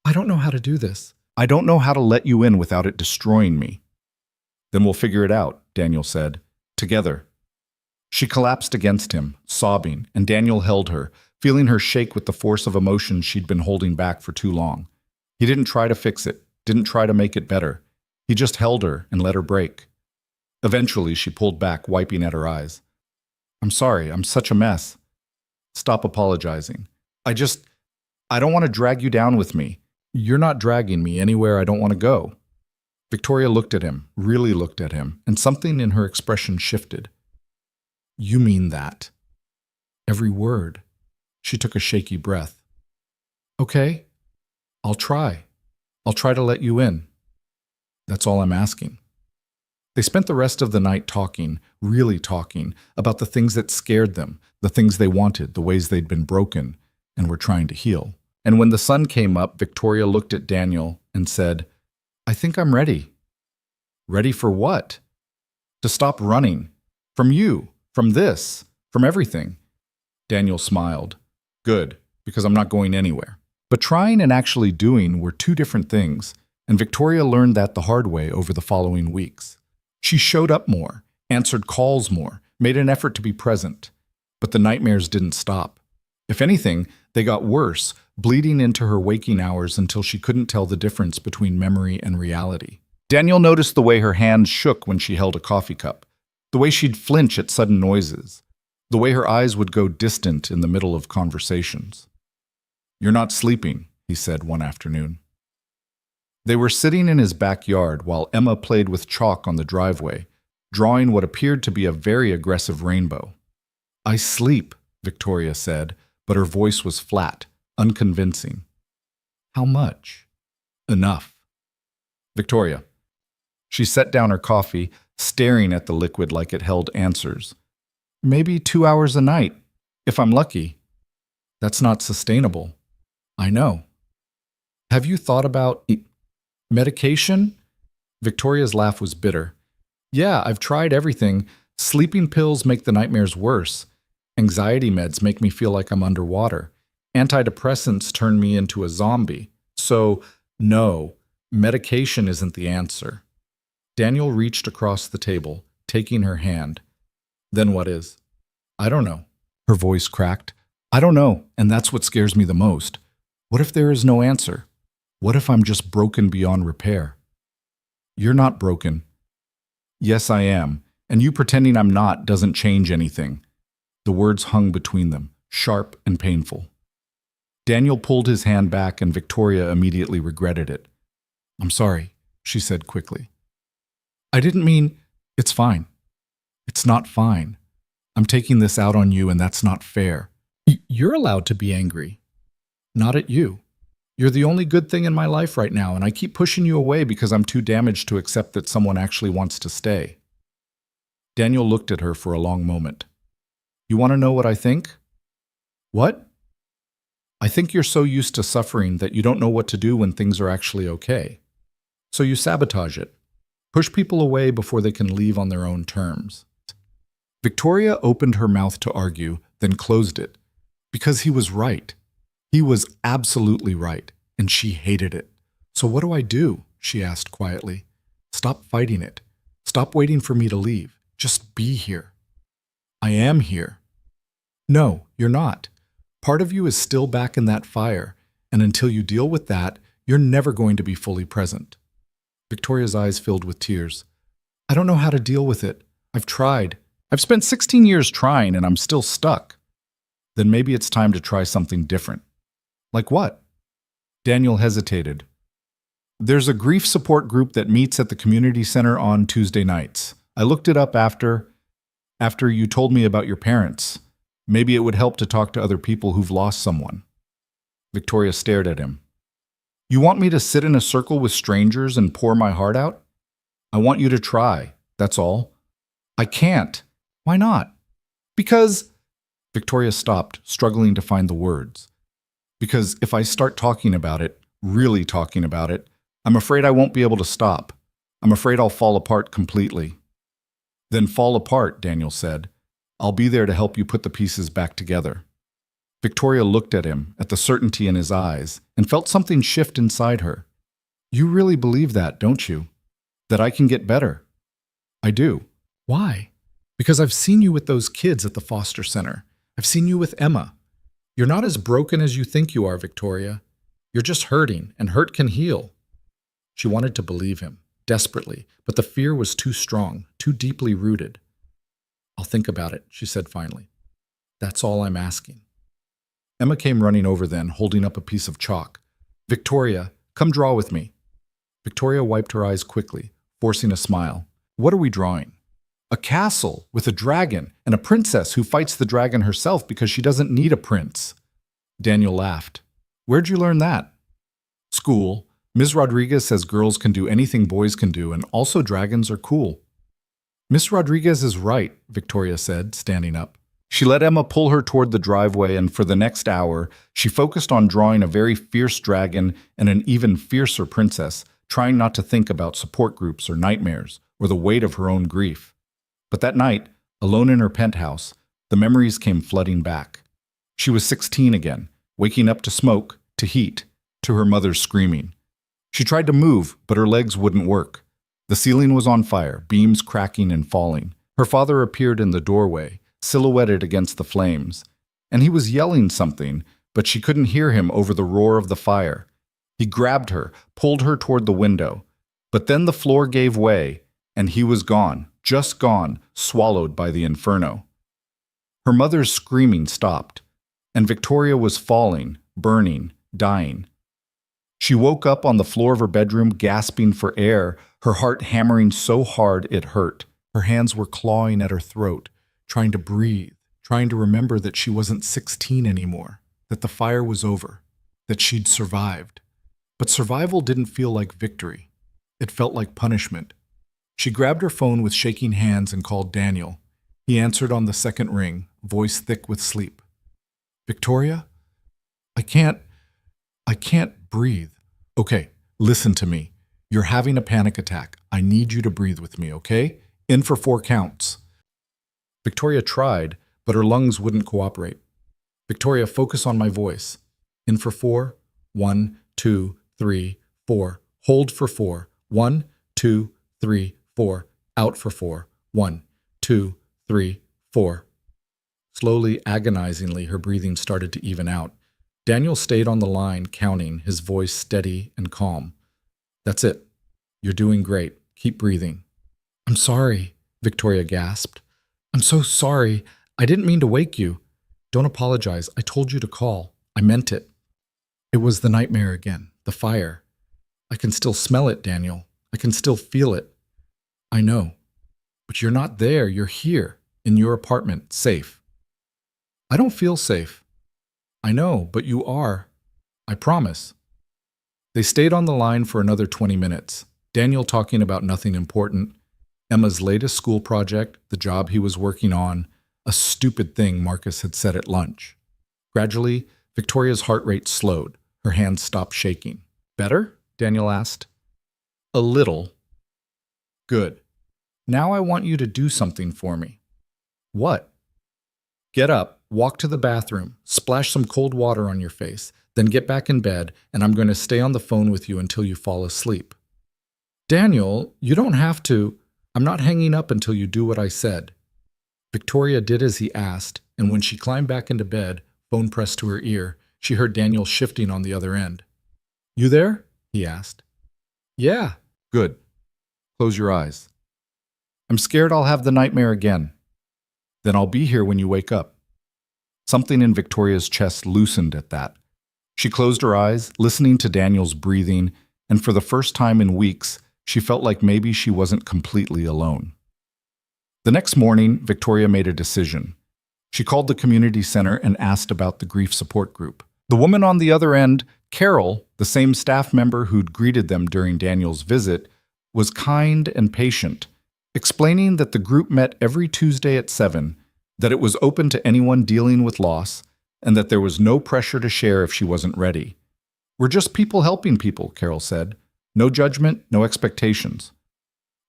I don't know how to do this. I don't know how to let you in without it destroying me. Then we'll figure it out, Daniel said. Together. She collapsed against him, sobbing, and Daniel held her, feeling her shake with the force of emotion she'd been holding back for too long. He didn't try to fix it, didn't try to make it better. He just held her and let her break. Eventually, she pulled back, wiping at her eyes. I'm sorry, I'm such a mess. Stop apologizing. I don't want to drag you down with me. You're not dragging me anywhere I don't want to go. Victoria looked at him, really looked at him, and something in her expression shifted. You mean that? Every word. She took a shaky breath. Okay, I'll try. I'll try to let you in. That's all I'm asking. They spent the rest of the night talking, really talking, about the things that scared them, the things they wanted, the ways they'd been broken and were trying to heal. And when the sun came up, Victoria looked at Daniel and said, I think I'm ready. Ready for what? To stop running. From you, from this, from everything. Daniel smiled. Good, because I'm not going anywhere. But trying and actually doing were two different things, and Victoria learned that the hard way over the following weeks. She showed up more, answered calls more, made an effort to be present. But the nightmares didn't stop. If anything, they got worse, bleeding into her waking hours until she couldn't tell the difference between memory and reality. Daniel noticed the way her hands shook when she held a coffee cup, the way she'd flinch at sudden noises, the way her eyes would go distant in the middle of conversations. You're not sleeping, he said one afternoon. They were sitting in his backyard while Emma played with chalk on the driveway, drawing what appeared to be a very aggressive rainbow. I sleep, Victoria said, but her voice was flat, unconvincing. How much? Enough. Victoria. She set down her coffee, staring at the liquid like it held answers. Maybe 2 hours a night, if I'm lucky. That's not sustainable. I know. Have you thought about medication? Victoria's laugh was bitter. Yeah, I've tried everything. Sleeping pills make the nightmares worse. Anxiety meds make me feel like I'm underwater. Antidepressants turn me into a zombie. So, no, medication isn't the answer. Daniel reached across the table, taking her hand. Then what is? I don't know. Her voice cracked. I don't know, and that's what scares me the most. What if there is no answer? What if I'm just broken beyond repair? You're not broken. Yes, I am, and you pretending I'm not doesn't change anything. The words hung between them, sharp and painful. Daniel pulled his hand back, and Victoria immediately regretted it. I'm sorry, she said quickly. I didn't mean, it's fine. It's not fine. I'm taking this out on you, and that's not fair. You're allowed to be angry. Not at you. You're the only good thing in my life right now, and I keep pushing you away because I'm too damaged to accept that someone actually wants to stay. Daniel looked at her for a long moment. You want to know what I think? What? I think you're so used to suffering that you don't know what to do when things are actually okay. So you sabotage it. Push people away before they can leave on their own terms. Victoria opened her mouth to argue, then closed it. Because he was right. He was absolutely right, and she hated it. So what do I do? She asked quietly. Stop fighting it. Stop waiting for me to leave. Just be here. I am here. No, you're not. Part of you is still back in that fire, and until you deal with that, you're never going to be fully present. Victoria's eyes filled with tears. I don't know how to deal with it. I've tried. I've spent 16 years trying, and I'm still stuck. Then maybe it's time to try something different. Like what? Daniel hesitated. There's a grief support group that meets at the community center on Tuesday nights. I looked it up after you told me about your parents. Maybe it would help to talk to other people who've lost someone. Victoria stared at him. You want me to sit in a circle with strangers and pour my heart out? I want you to try, that's all. I can't. Why not? Because... Victoria stopped, struggling to find the words. Because if I start talking about it, really talking about it, I'm afraid I won't be able to stop. I'm afraid I'll fall apart completely. Then fall apart, Daniel said. I'll be there to help you put the pieces back together. Victoria looked at him, at the certainty in his eyes, and felt something shift inside her. You really believe that, don't you? That I can get better? I do. Why? Because I've seen you with those kids at the foster center. I've seen you with Emma. You're not as broken as you think you are, Victoria. You're just hurting, and hurt can heal. She wanted to believe him, desperately, but the fear was too strong, too deeply rooted. I'll think about it, she said finally. That's all I'm asking. Emma came running over then, holding up a piece of chalk. Victoria, come draw with me. Victoria wiped her eyes quickly, forcing a smile. What are we drawing? A castle with a dragon and a princess who fights the dragon herself because she doesn't need a prince. Daniel laughed. Where'd you learn that? School. Ms. Rodriguez says girls can do anything boys can do, and also dragons are cool. Miss Rodriguez is right, Victoria said, standing up. She let Emma pull her toward the driveway, and for the next hour, she focused on drawing a very fierce dragon and an even fiercer princess, trying not to think about support groups or nightmares or the weight of her own grief. But that night, alone in her penthouse, the memories came flooding back. She was 16 again, waking up to smoke, to heat, to her mother's screaming. She tried to move, but her legs wouldn't work. The ceiling was on fire, beams cracking and falling. Her father appeared in the doorway, silhouetted against the flames, and he was yelling something, but she couldn't hear him over the roar of the fire. He grabbed her, pulled her toward the window, but then the floor gave way, and he was gone, just gone, swallowed by the inferno. Her mother's screaming stopped, and Victoria was falling, burning, dying. She woke up on the floor of her bedroom, gasping for air, her heart hammering so hard it hurt. Her hands were clawing at her throat, trying to breathe, trying to remember that she wasn't 16 anymore, that the fire was over, that she'd survived. But survival didn't feel like victory. It felt like punishment. She grabbed her phone with shaking hands and called Daniel. He answered on the second ring, voice thick with sleep. Victoria? I can't breathe. Okay, listen to me. You're having a panic attack. I need you to breathe with me, okay? In for 4 counts. Victoria tried, but her lungs wouldn't cooperate. Victoria, focus on my voice. In for 4. 1, 2, 3, 4. Hold for 4. 1, 2, 3, 4. Out for 4. 1, 2, 3, 4. Slowly, agonizingly, her breathing started to even out. Daniel stayed on the line, counting, his voice steady and calm. "That's it. You're doing great. Keep breathing." "I'm sorry," Victoria gasped. "I'm so sorry. I didn't mean to wake you." "Don't apologize. I told you to call. I meant it." "It was the nightmare again. The fire. I can still smell it, Daniel. I can still feel it." "I know. But you're not there. You're here, in your apartment, safe." "I don't feel safe." "I know, but you are. I promise." They stayed on the line for another 20 minutes, Daniel talking about nothing important, Emma's latest school project, the job he was working on, a stupid thing Marcus had said at lunch. Gradually, Victoria's heart rate slowed. Her hands stopped shaking. "Better?" Daniel asked. "A little." "Good. Now I want you to do something for me." "What?" "Get up, walk to the bathroom, splash some cold water on your face, then get back in bed, and I'm going to stay on the phone with you until you fall asleep." "Daniel, you don't have to. I'm not hanging up until you do what I said." Victoria did as he asked, and when she climbed back into bed, phone pressed to her ear, she heard Daniel shifting on the other end. "You there?" he asked. "Yeah." "Good. Close your eyes." "I'm scared I'll have the nightmare again." "Then I'll be here when you wake up." Something in Victoria's chest loosened at that. She closed her eyes, listening to Daniel's breathing, and for the first time in weeks, she felt like maybe she wasn't completely alone. The next morning, Victoria made a decision. She called the community center and asked about the grief support group. The woman on the other end, Carol, the same staff member who'd greeted them during Daniel's visit, was kind and patient, explaining that the group met every Tuesday at 7, that it was open to anyone dealing with loss, and that there was no pressure to share if she wasn't ready. "We're just people helping people," Carol said. "No judgment, no expectations."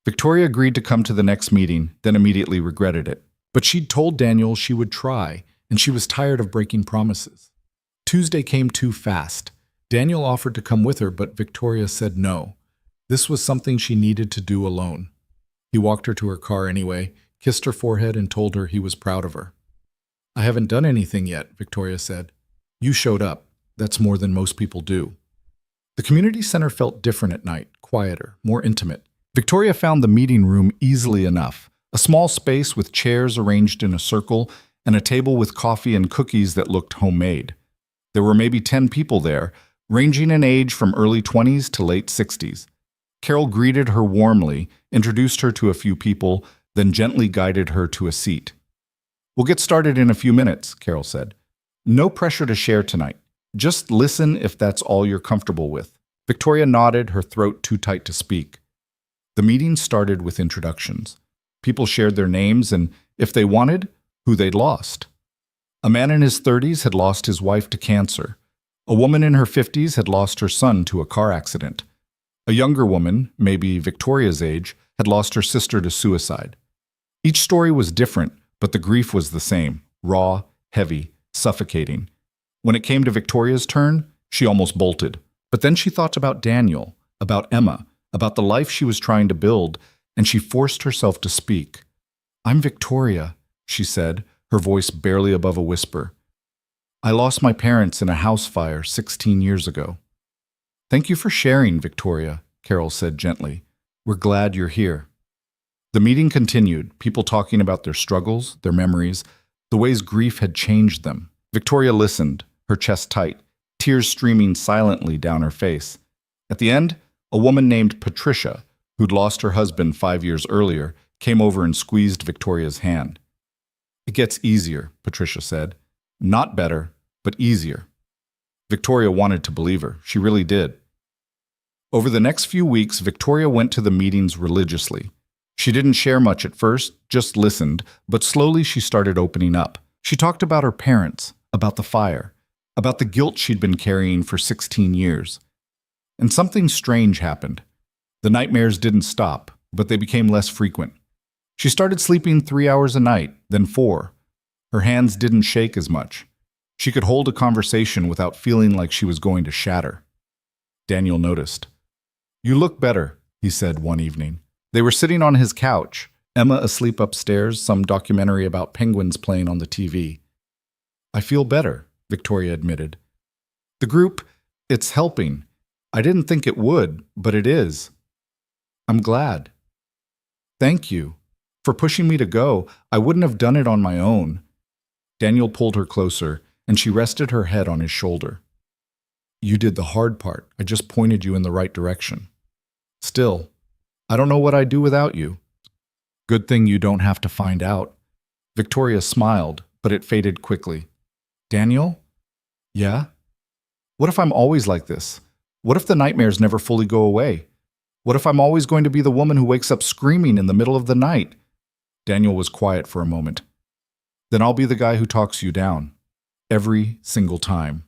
Victoria agreed to come to the next meeting, then immediately regretted it. But she'd told Daniel she would try, and she was tired of breaking promises. Tuesday came too fast. Daniel offered to come with her, but Victoria said no. This was something she needed to do alone. He walked her to her car anyway, kissed her forehead, and told her he was proud of her. "I haven't done anything yet," Victoria said. "You showed up. That's more than most people do." The community center felt different at night, quieter, more intimate. Victoria found the meeting room easily enough, a small space with chairs arranged in a circle and a table with coffee and cookies that looked homemade. There were maybe 10 people there, ranging in age from early 20s to late 60s. Carol greeted her warmly, introduced her to a few people, then gently guided her to a seat. "We'll get started in a few minutes," Carol said. "No pressure to share tonight. Just listen if that's all you're comfortable with." Victoria nodded, her throat too tight to speak. The meeting started with introductions. People shared their names and, if they wanted, who they'd lost. A man in his 30s had lost his wife to cancer. A woman in her 50s had lost her son to a car accident. A younger woman, maybe Victoria's age, had lost her sister to suicide. Each story was different, but the grief was the same, raw, heavy, suffocating. When it came to Victoria's turn, she almost bolted. But then she thought about Daniel, about Emma, about the life she was trying to build, and she forced herself to speak. "I'm Victoria," she said, her voice barely above a whisper. "I lost my parents in a house fire 16 years ago." "Thank you for sharing, Victoria," Carol said gently. "We're glad you're here." The meeting continued, people talking about their struggles, their memories, the ways grief had changed them. Victoria listened, her chest tight, tears streaming silently down her face. At the end, a woman named Patricia, who'd lost her husband 5 years earlier, came over and squeezed Victoria's hand. "It gets easier," Patricia said. "Not better, but easier." Victoria wanted to believe her. She really did. Over the next few weeks, Victoria went to the meetings religiously. She didn't share much at first, just listened, but slowly she started opening up. She talked about her parents, about the fire, about the guilt she'd been carrying for 16 years. And something strange happened. The nightmares didn't stop, but they became less frequent. She started sleeping 3 hours a night, then 4. Her hands didn't shake as much. She could hold a conversation without feeling like she was going to shatter. Daniel noticed. "You look better," he said one evening. They were sitting on his couch. Emma asleep upstairs, some documentary about penguins playing on the TV. I feel better, Victoria admitted. The group, it's helping. I didn't think it would, but it is. I'm glad. Thank you. For pushing me to go, I wouldn't have done it on my own. Daniel pulled her closer, and she rested her head on his shoulder. You did the hard part. I just pointed you in the right direction. Still, I don't know what I'd do without you. Good thing you don't have to find out. Victoria smiled, but it faded quickly. Daniel? Yeah? What if I'm always like this? What if the nightmares never fully go away? What if I'm always going to be the woman who wakes up screaming in the middle of the night? Daniel was quiet for a moment. Then I'll be the guy who talks you down. Every single time.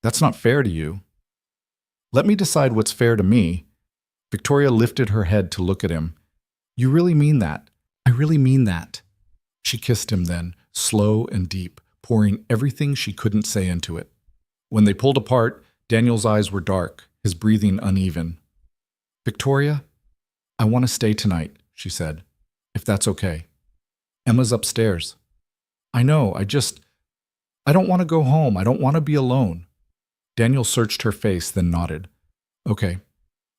That's not fair to you. Let me decide what's fair to me. Victoria lifted her head to look at him. You really mean that? I really mean that. She kissed him then, slow and deep, pouring everything she couldn't say into it. When they pulled apart, Daniel's eyes were dark, his breathing uneven. Victoria, I want to stay tonight, she said, if that's okay. Emma's upstairs. I know, I don't want to go home. I don't want to be alone. Daniel searched her face, then nodded. Okay,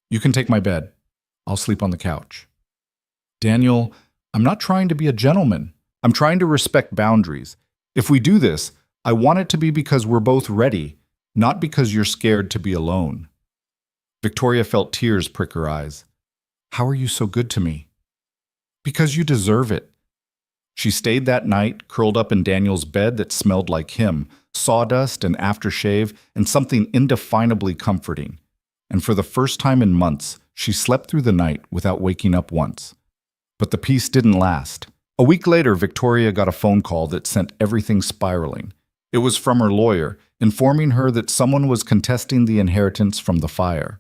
you can take my bed. I'll sleep on the couch. Daniel, I'm not trying to be a gentleman. I'm trying to respect boundaries. If we do this, I want it to be because we're both ready, not because you're scared to be alone. Victoria felt tears prick her eyes. How are you so good to me? Because you deserve it. She stayed that night, curled up in Daniel's bed that smelled like him, sawdust and aftershave, and something indefinably comforting. And for the first time in months, she slept through the night without waking up once. But the peace didn't last. A week later, Victoria got a phone call that sent everything spiraling. It was from her lawyer, informing her that someone was contesting the inheritance from the fire.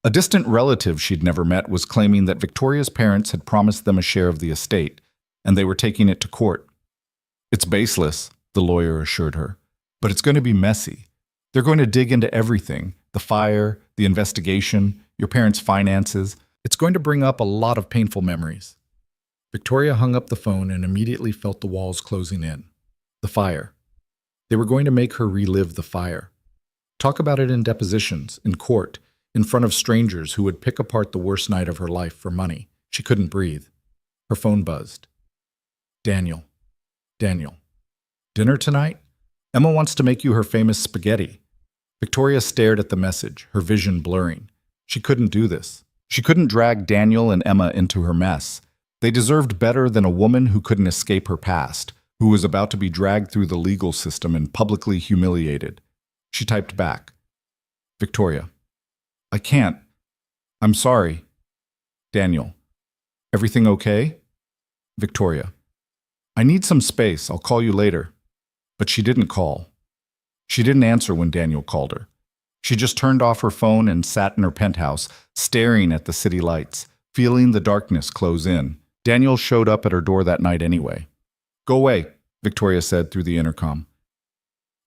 A distant relative she'd never met was claiming that Victoria's parents had promised them a share of the estate, and they were taking it to court. It's baseless, the lawyer assured her, but it's going to be messy. They're going to dig into everything, the fire, the investigation, your parents' finances. It's going to bring up a lot of painful memories. Victoria hung up the phone and immediately felt the walls closing in. The fire. They were going to make her relive the fire. Talk about it in depositions, in court, in front of strangers who would pick apart the worst night of her life for money. She couldn't breathe. Her phone buzzed. Daniel. Daniel. Dinner tonight? Emma wants to make you her famous spaghetti. Victoria stared at the message, her vision blurring. She couldn't do this. She couldn't drag Daniel and Emma into her mess. They deserved better than a woman who couldn't escape her past, who was about to be dragged through the legal system and publicly humiliated. She typed back. Victoria. I can't. I'm sorry. Daniel. Everything okay? Victoria. I need some space. I'll call you later. But she didn't call. She didn't answer when Daniel called her. She just turned off her phone and sat in her penthouse, staring at the city lights, feeling the darkness close in. Daniel showed up at her door that night anyway. Go away, Victoria said through the intercom.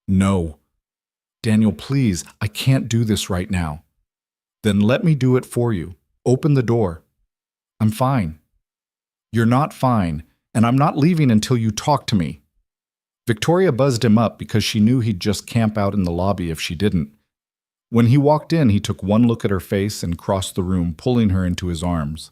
No. Daniel, please, I can't do this right now. Then let me do it for you. Open the door. I'm fine. You're not fine, and I'm not leaving until you talk to me. Victoria buzzed him up because she knew he'd just camp out in the lobby if she didn't. When he walked in, he took one look at her face and crossed the room, pulling her into his arms.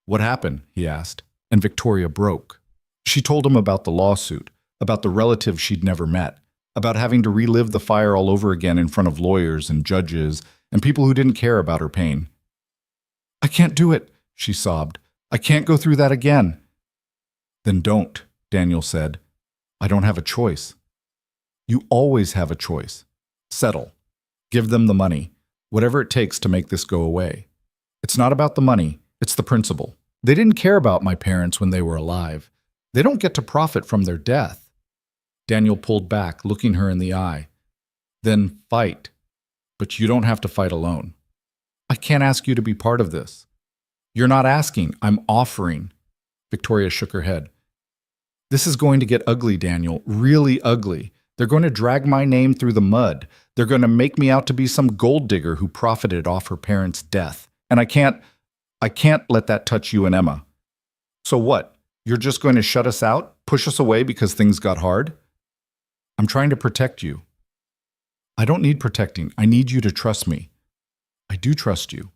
What happened? He asked, and Victoria broke. She told him about the lawsuit, about the relative she'd never met, about having to relive the fire all over again in front of lawyers and judges and people who didn't care about her pain. I can't do it, she sobbed. I can't go through that again. Then don't, Daniel said. I don't have a choice. You always have a choice. Settle. Give them the money, whatever it takes to make this go away. It's not about the money, it's the principle. They didn't care about my parents when they were alive. They don't get to profit from their death. Daniel pulled back, looking her in the eye. Then fight. But you don't have to fight alone. I can't ask you to be part of this. You're not asking, I'm offering. Victoria shook her head. This is going to get ugly, Daniel, really ugly. They're going to drag my name through the mud. They're going to make me out to be some gold digger who profited off her parents' death. And I can't let that touch you and Emma. So what? You're just going to shut us out? Push us away because things got hard? I'm trying to protect you. I don't need protecting. I need you to trust me. I do trust you.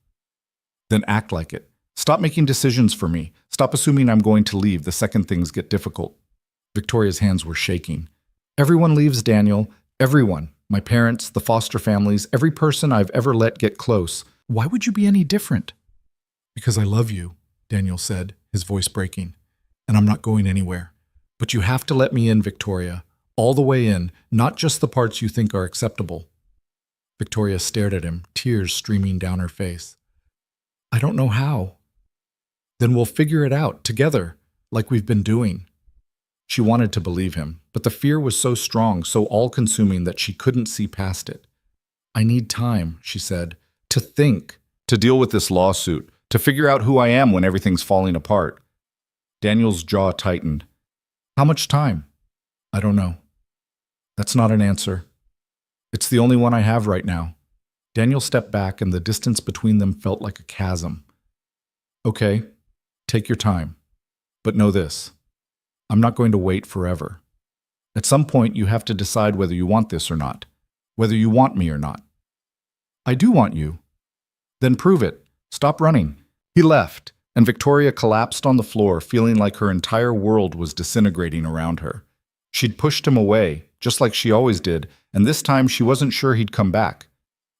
Then act like it. Stop making decisions for me. Stop assuming I'm going to leave the second things get difficult. Victoria's hands were shaking. Everyone leaves, Daniel. Everyone. My parents, the foster families, every person I've ever let get close. Why would you be any different? Because I love you, Daniel said, his voice breaking. And I'm not going anywhere. But you have to let me in, Victoria. All the way in, not just the parts you think are acceptable. Victoria stared at him, tears streaming down her face. I don't know how. Then we'll figure it out, together, like we've been doing. She wanted to believe him, but the fear was so strong, so all-consuming that she couldn't see past it. I need time, she said, to think, to deal with this lawsuit, to figure out who I am when everything's falling apart. Daniel's jaw tightened. How much time? I don't know. That's not an answer. It's the only one I have right now. Daniel stepped back, and the distance between them felt like a chasm. Okay, take your time. But know this. I'm not going to wait forever. At some point, you have to decide whether you want this or not, whether you want me or not. I do want you. Then prove it. Stop running. He left, and Victoria collapsed on the floor, feeling like her entire world was disintegrating around her. She'd pushed him away, just like she always did, and this time she wasn't sure he'd come back.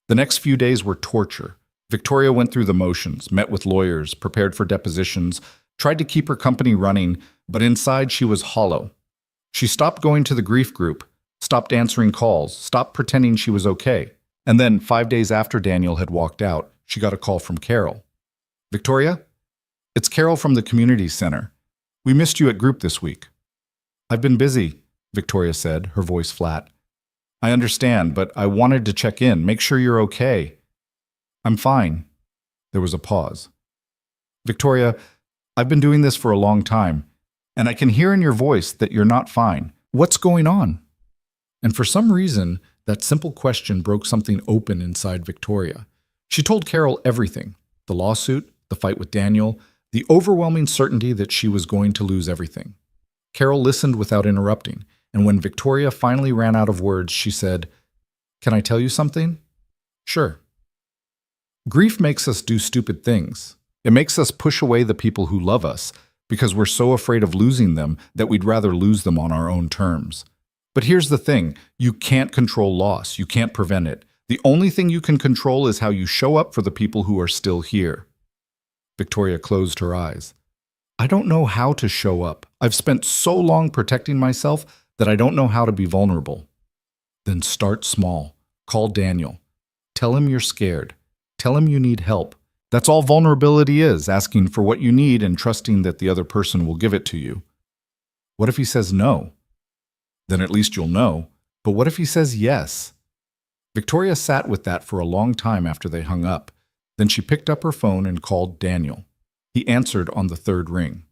The next few days were torture. Victoria went through the motions, met with lawyers, prepared for depositions, tried to keep her company running, but inside she was hollow. She stopped going to the grief group, stopped answering calls, stopped pretending she was okay. And then, 5 days after Daniel had walked out, she got a call from Carol. Victoria? It's Carol from the community center. We missed you at group this week. I've been busy, Victoria said, her voice flat. I understand, but I wanted to check in, make sure you're okay. I'm fine. There was a pause. Victoria, I've been doing this for a long time, and I can hear in your voice that you're not fine. What's going on? And for some reason, that simple question broke something open inside Victoria. She told Carol everything, the lawsuit, the fight with Daniel, the overwhelming certainty that she was going to lose everything. Carol listened without interrupting, and when Victoria finally ran out of words, she said, Can I tell you something? Sure. Grief makes us do stupid things. It makes us push away the people who love us because we're so afraid of losing them that we'd rather lose them on our own terms. But here's the thing, you can't control loss, you can't prevent it. The only thing you can control is how you show up for the people who are still here. Victoria closed her eyes. I don't know how to show up. I've spent so long protecting myself that I don't know how to be vulnerable. Then start small. Call Daniel. Tell him you're scared. Tell him you need help. That's all vulnerability is, asking for what you need and trusting that the other person will give it to you. What if he says no? Then at least you'll know. But what if he says yes? Victoria sat with that for a long time after they hung up. Then she picked up her phone and called Daniel. He answered on the third ring.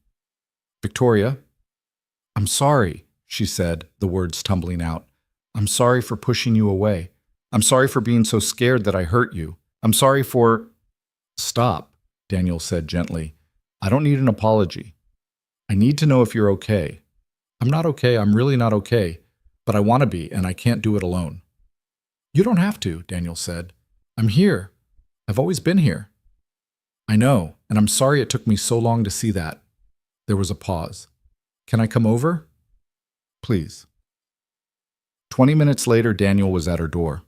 Victoria? I'm sorry, she said, the words tumbling out. I'm sorry for pushing you away. I'm sorry for being so scared that I hurt you. I'm sorry for... Stop, Daniel said gently. I don't need an apology. I need to know if you're okay. I'm not okay, I'm really not okay, but I want to be, and I can't do it alone. You don't have to, Daniel said. I'm here. I've always been here. I know, and I'm sorry it took me so long to see that. There was a pause. Can I come over? Please. 20 minutes later, Daniel was at her door.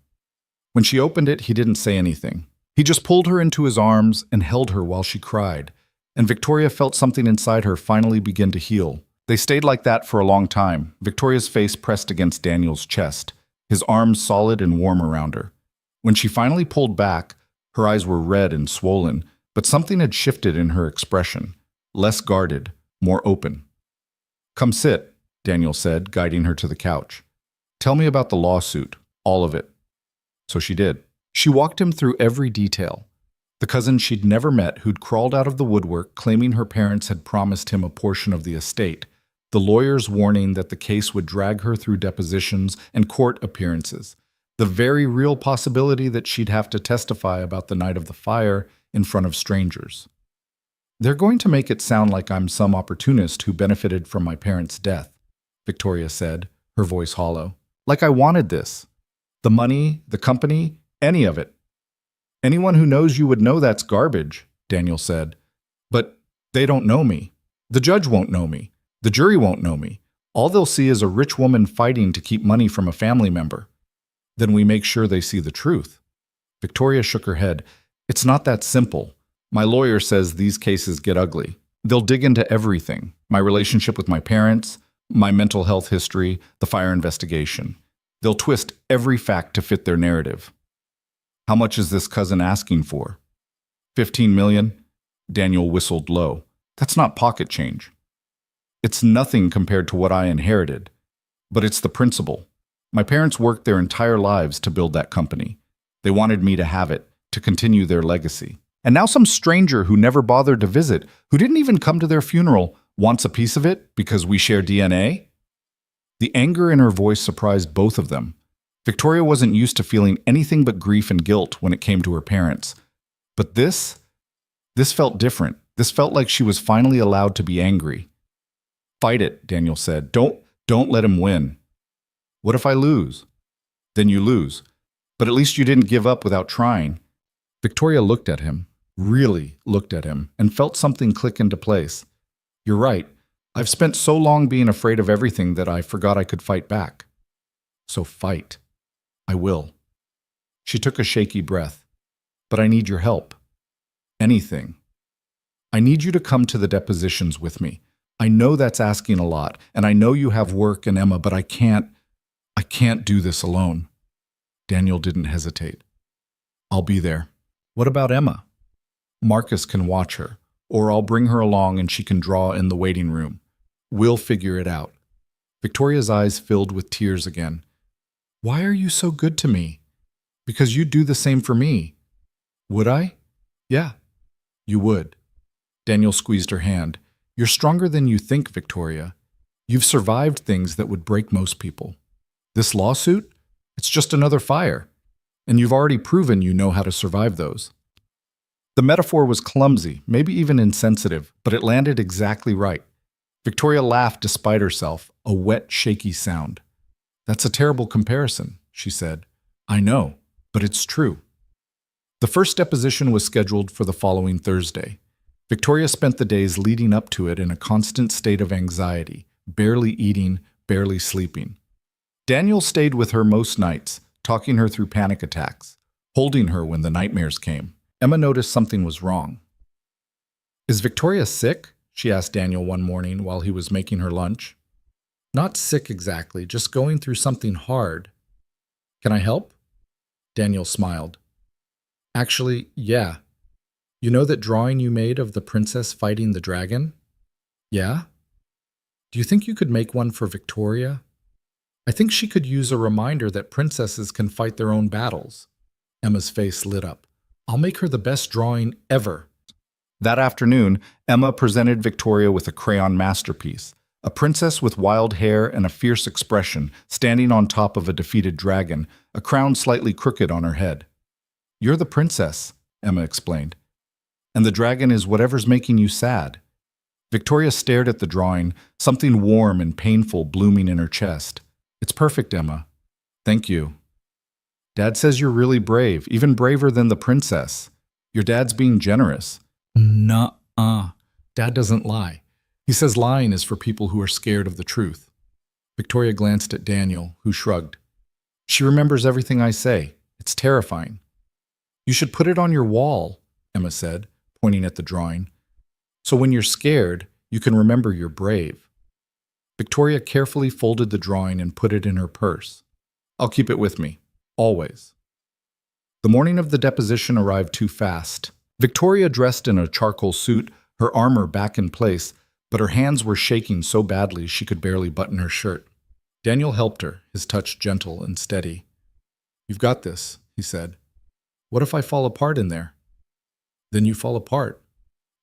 When she opened it, he didn't say anything. He just pulled her into his arms and held her while she cried, and Victoria felt something inside her finally begin to heal. They stayed like that for a long time, Victoria's face pressed against Daniel's chest, his arms solid and warm around her. When she finally pulled back, her eyes were red and swollen, but something had shifted in her expression, less guarded, more open. Come sit, Daniel said, guiding her to the couch. Tell me about the lawsuit, all of it. So she did. She walked him through every detail. The cousin she'd never met who'd crawled out of the woodwork claiming her parents had promised him a portion of the estate, the lawyer's warning that the case would drag her through depositions and court appearances, the very real possibility that she'd have to testify about the night of the fire in front of strangers. They're going to make it sound like I'm some opportunist who benefited from my parents' death, Victoria said, her voice hollow. Like I wanted this. The money, the company, any of it. Anyone who knows you would know that's garbage, Daniel said. But they don't know me. The judge won't know me. The jury won't know me. All they'll see is a rich woman fighting to keep money from a family member. Then we make sure they see the truth. Victoria shook her head. It's not that simple. My lawyer says these cases get ugly. They'll dig into everything. My relationship with my parents, my mental health history, the fire investigation. They'll twist every fact to fit their narrative. How much is this cousin asking for? 15 million? Daniel whistled low. That's not pocket change. It's nothing compared to what I inherited. But it's the principle. My parents worked their entire lives to build that company. They wanted me to have it, to continue their legacy. And now some stranger who never bothered to visit, who didn't even come to their funeral, wants a piece of it because we share DNA? The anger in her voice surprised both of them. Victoria wasn't used to feeling anything but grief and guilt when it came to her parents. But this felt different. This felt like she was finally allowed to be angry. Fight it, Daniel said. Don't let him win. What if I lose? Then you lose. But at least you didn't give up without trying. Victoria looked at him, really looked at him, and felt something click into place. You're right. I've spent so long being afraid of everything that I forgot I could fight back. So fight. I will. She took a shaky breath. But I need your help. Anything. I need you to come to the depositions with me. I know that's asking a lot, and I know you have work and Emma, but I can't do this alone. Daniel didn't hesitate. I'll be there. What about Emma? Marcus can watch her, or I'll bring her along and she can draw in the waiting room. We'll figure it out. Victoria's eyes filled with tears again. Why are you so good to me? Because you'd do the same for me. Would I? Yeah, you would. Daniel squeezed her hand. You're stronger than you think, Victoria. You've survived things that would break most people. This lawsuit? It's just another fire. And you've already proven you know how to survive those. The metaphor was clumsy, maybe even insensitive, but it landed exactly right. Victoria laughed despite herself, a wet, shaky sound. That's a terrible comparison, she said. I know, but it's true. The first deposition was scheduled for the following Thursday. Victoria spent the days leading up to it in a constant state of anxiety, barely eating, barely sleeping. Daniel stayed with her most nights, talking her through panic attacks, holding her when the nightmares came. Emma noticed something was wrong. Is Victoria sick? She asked Daniel one morning while he was making her lunch. Not sick exactly, just going through something hard. Can I help? Daniel smiled. Actually, yeah. You know that drawing you made of the princess fighting the dragon? Yeah? Do you think you could make one for Victoria? I think she could use a reminder that princesses can fight their own battles. Emma's face lit up. I'll make her the best drawing ever. That afternoon, Emma presented Victoria with a crayon masterpiece, a princess with wild hair and a fierce expression, standing on top of a defeated dragon, a crown slightly crooked on her head. You're the princess, Emma explained. And the dragon is whatever's making you sad. Victoria stared at the drawing, something warm and painful blooming in her chest. It's perfect, Emma. Thank you. Dad says you're really brave, even braver than the princess. Your dad's being generous. Nuh-uh. Dad doesn't lie. He says lying is for people who are scared of the truth. Victoria glanced at Daniel, who shrugged. She remembers everything I say. It's terrifying. You should put it on your wall, Emma said, pointing at the drawing. So when you're scared, you can remember you're brave. Victoria carefully folded the drawing and put it in her purse. I'll keep it with me, always. The morning of the deposition arrived too fast. Victoria, dressed in a charcoal suit, her armor back in place, but her hands were shaking so badly she could barely button her shirt. Daniel helped her, his touch gentle and steady. You've got this, he said. What if I fall apart in there? Then you fall apart,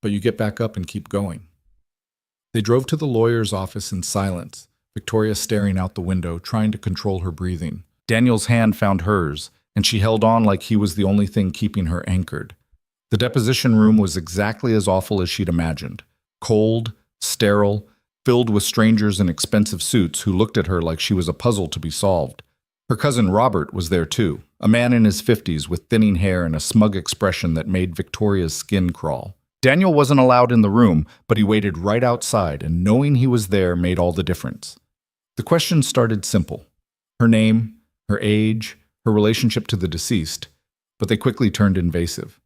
but you get back up and keep going. They drove to the lawyer's office in silence, Victoria staring out the window, trying to control her breathing. Daniel's hand found hers, and she held on like he was the only thing keeping her anchored. The deposition room was exactly as awful as she'd imagined. Cold, sterile, filled with strangers in expensive suits who looked at her like she was a puzzle to be solved. Her cousin Robert was there too, a man in his 50s with thinning hair and a smug expression that made Victoria's skin crawl. Daniel wasn't allowed in the room, but he waited right outside, and knowing he was there made all the difference. The questions started simple. Her name, her age, her relationship to the deceased, but they quickly turned invasive.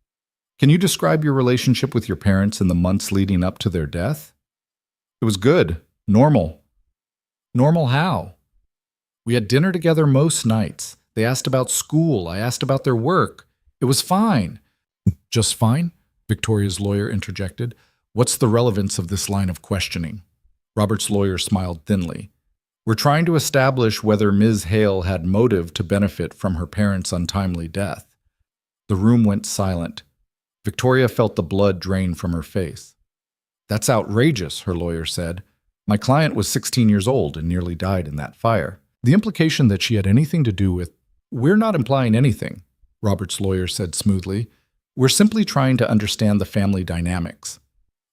Can you describe your relationship with your parents in the months leading up to their death? It was good. Normal. Normal how? We had dinner together most nights. They asked about school. I asked about their work. It was fine. Just fine? Victoria's lawyer interjected. What's the relevance of this line of questioning? Robert's lawyer smiled thinly. We're trying to establish whether Ms. Hale had motive to benefit from her parents' untimely death. The room went silent. Victoria felt the blood drain from her face. That's outrageous, her lawyer said. My client was 16 years old and nearly died in that fire. The implication that she had anything to do with... We're not implying anything, Robert's lawyer said smoothly. We're simply trying to understand the family dynamics.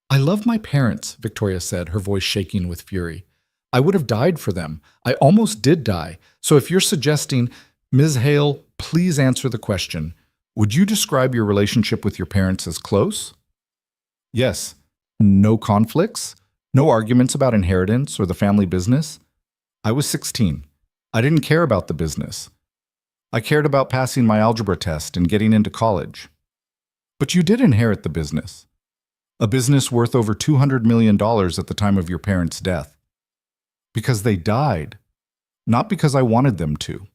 I love my parents, Victoria said, her voice shaking with fury. I would have died for them. I almost did die. So if you're suggesting, Ms. Hale, please answer the question. Would you describe your relationship with your parents as close? Yes. No conflicts? No arguments about inheritance or the family business? I was 16. I didn't care about the business. I cared about passing my algebra test and getting into college. But you did inherit the business. A business worth over $200 million at the time of your parents' death. Because they died, not because I wanted them to.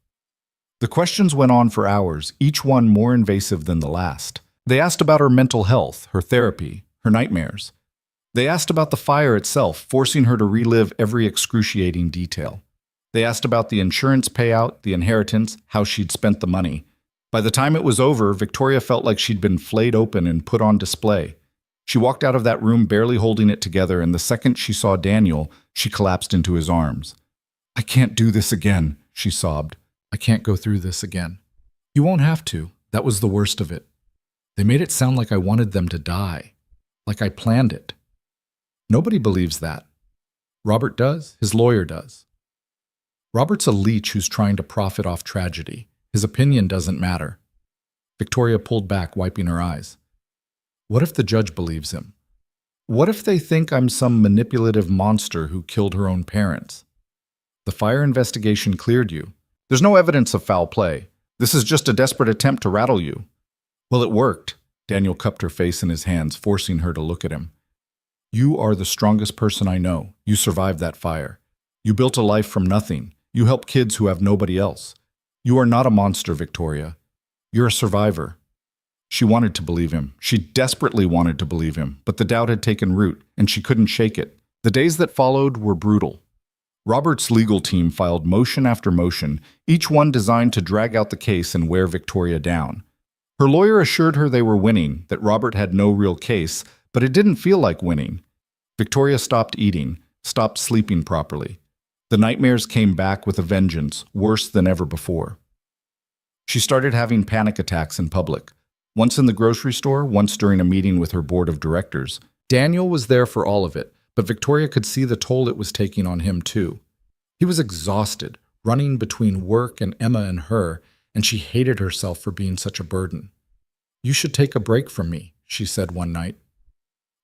The questions went on for hours, each one more invasive than the last. They asked about her mental health, her therapy, her nightmares. They asked about the fire itself, forcing her to relive every excruciating detail. They asked about the insurance payout, the inheritance, how she'd spent the money. By the time it was over, Victoria felt like she'd been flayed open and put on display. She walked out of that room barely holding it together, and the second she saw Daniel, she collapsed into his arms. I can't do this again, she sobbed. I can't go through this again. You won't have to. That was the worst of it. They made it sound like I wanted them to die, like I planned it. Nobody believes that. Robert does. His lawyer does. Robert's a leech who's trying to profit off tragedy. His opinion doesn't matter. Victoria pulled back, wiping her eyes. What if the judge believes him? What if they think I'm some manipulative monster who killed her own parents? The fire investigation cleared you. There's no evidence of foul play. This is just a desperate attempt to rattle you. Well, it worked. Daniel cupped her face in his hands, forcing her to look at him. You are the strongest person I know. You survived that fire. You built a life from nothing. You help kids who have nobody else. You are not a monster, Victoria. You're a survivor. She wanted to believe him. She desperately wanted to believe him, but the doubt had taken root, and she couldn't shake it. The days that followed were brutal. Robert's legal team filed motion after motion, each one designed to drag out the case and wear Victoria down. Her lawyer assured her they were winning, that Robert had no real case, but it didn't feel like winning. Victoria stopped eating, stopped sleeping properly. The nightmares came back with a vengeance, worse than ever before. She started having panic attacks in public. Once in the grocery store, once during a meeting with her board of directors. Daniel was there for all of it, but Victoria could see the toll it was taking on him too. He was exhausted, running between work and Emma and her, and she hated herself for being such a burden. You should take a break from me, she said one night.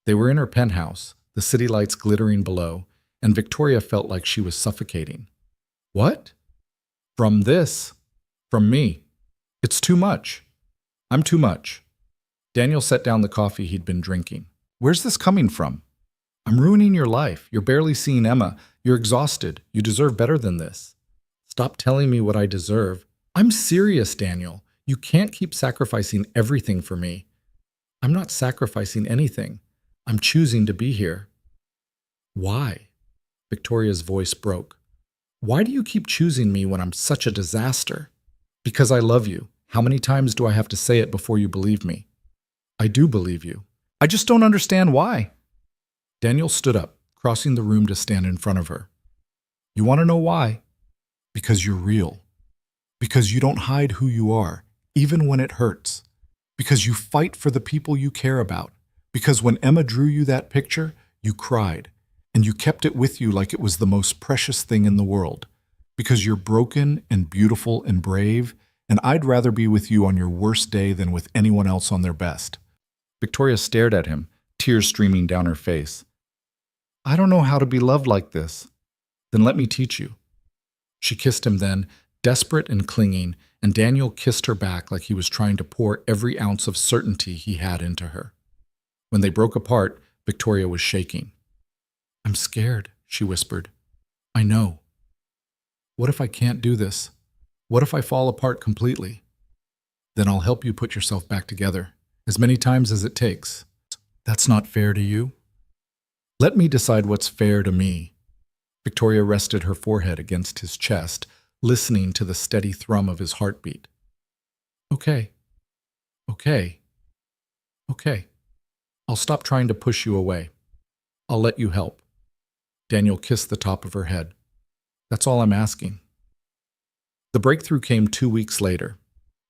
They were in her penthouse, the city lights glittering below, and Victoria felt like she was suffocating. What? From this. From me. It's too much. I'm too much. Daniel set down the coffee he'd been drinking. Where's this coming from? I'm ruining your life. You're barely seeing Emma. You're exhausted. You deserve better than this. Stop telling me what I deserve. I'm serious, Daniel. You can't keep sacrificing everything for me. I'm not sacrificing anything. I'm choosing to be here. Why? Victoria's voice broke. Why do you keep choosing me when I'm such a disaster? Because I love you. How many times do I have to say it before you believe me? I do believe you. I just don't understand why. Daniel stood up, crossing the room to stand in front of her. You want to know why? Because you're real. Because you don't hide who you are, even when it hurts. Because you fight for the people you care about. Because when Emma drew you that picture, you cried. And you kept it with you like it was the most precious thing in the world. Because you're broken and beautiful and brave, and I'd rather be with you on your worst day than with anyone else on their best. Victoria stared at him, tears streaming down her face. I don't know how to be loved like this. Then let me teach you. She kissed him then, desperate and clinging, and Daniel kissed her back like he was trying to pour every ounce of certainty he had into her. When they broke apart, Victoria was shaking. I'm scared, she whispered. I know. What if I can't do this? What if I fall apart completely? Then I'll help you put yourself back together, as many times as it takes. That's not fair to you. Let me decide what's fair to me. Victoria rested her forehead against his chest, listening to the steady thrum of his heartbeat. Okay. Okay. Okay. I'll stop trying to push you away. I'll let you help. Daniel kissed the top of her head. That's all I'm asking. The breakthrough came 2 weeks later.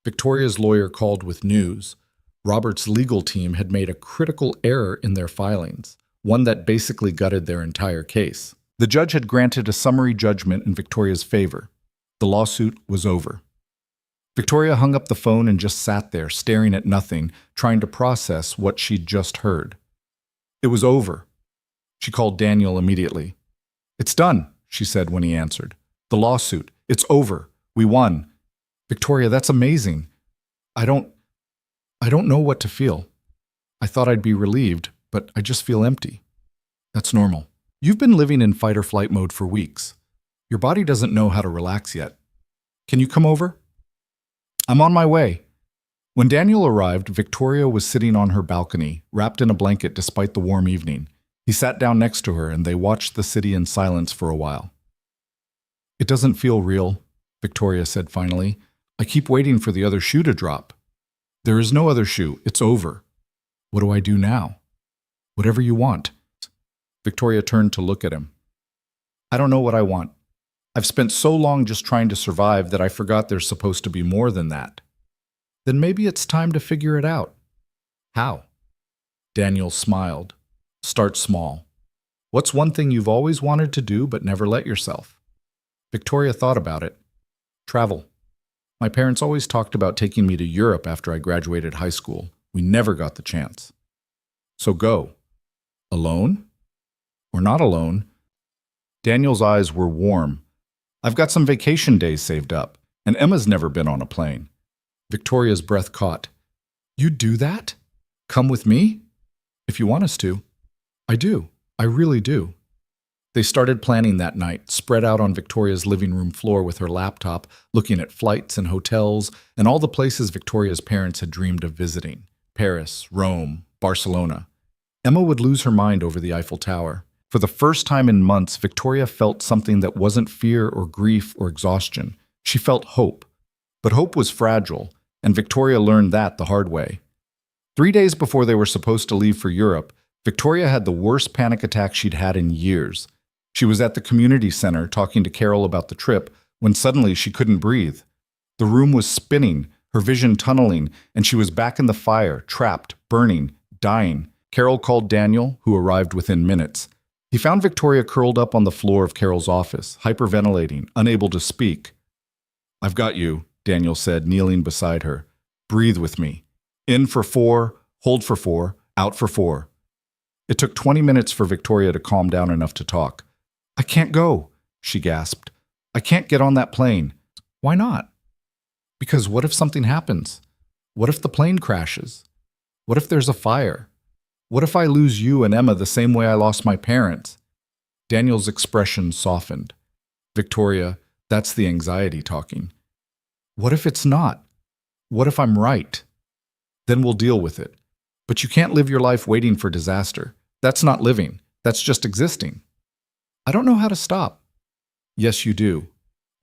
Victoria's lawyer called with news. Robert's legal team had made a critical error in their filings, one that basically gutted their entire case. The judge had granted a summary judgment in Victoria's favor. The lawsuit was over. Victoria hung up the phone and just sat there, staring at nothing, trying to process what she'd just heard. It was over. She called Daniel immediately. It's done, she said when he answered. The lawsuit. It's over. We won. Victoria, that's amazing. I don't know what to feel. I thought I'd be relieved, but I just feel empty. That's normal. You've been living in fight or flight mode for weeks. Your body doesn't know how to relax yet. Can you come over? I'm on my way. When Daniel arrived, Victoria was sitting on her balcony, wrapped in a blanket despite the warm evening. He sat down next to her and they watched the city in silence for a while. It doesn't feel real, Victoria said finally. I keep waiting for the other shoe to drop. There is no other shoe. It's over. What do I do now? Whatever you want. Victoria turned to look at him. I don't know what I want. I've spent so long just trying to survive that I forgot there's supposed to be more than that. Then maybe it's time to figure it out. How? Daniel smiled. Start small. What's one thing you've always wanted to do but never let yourself? Victoria thought about it. Travel. My parents always talked about taking me to Europe after I graduated high school. We never got the chance. So go. Alone? Or not alone? Daniel's eyes were warm. I've got some vacation days saved up, and Emma's never been on a plane. Victoria's breath caught. You'd do that? Come with me? If you want us to. I do. I really do. They started planning that night, spread out on Victoria's living room floor with her laptop, looking at flights and hotels and all the places Victoria's parents had dreamed of visiting. Paris, Rome, Barcelona. Emma would lose her mind over the Eiffel Tower. For the first time in months, Victoria felt something that wasn't fear or grief or exhaustion. She felt hope. But hope was fragile, and Victoria learned that the hard way. 3 days before they were supposed to leave for Europe, Victoria had the worst panic attack she'd had in years. She was at the community center talking to Carol about the trip when suddenly she couldn't breathe. The room was spinning, her vision tunneling, and she was back in the fire, trapped, burning, dying. Carol called Daniel, who arrived within minutes. He found Victoria curled up on the floor of Carol's office, hyperventilating, unable to speak. I've got you, Daniel said, kneeling beside her. Breathe with me. In for 4, hold for 4, out for 4. It took 20 minutes for Victoria to calm down enough to talk. I can't go, she gasped. I can't get on that plane. Why not? Because what if something happens? What if the plane crashes? What if there's a fire? What if I lose you and Emma the same way I lost my parents? Daniel's expression softened. Victoria, that's the anxiety talking. What if it's not? What if I'm right? Then we'll deal with it. But you can't live your life waiting for disaster. That's not living. That's just existing. I don't know how to stop. Yes, you do.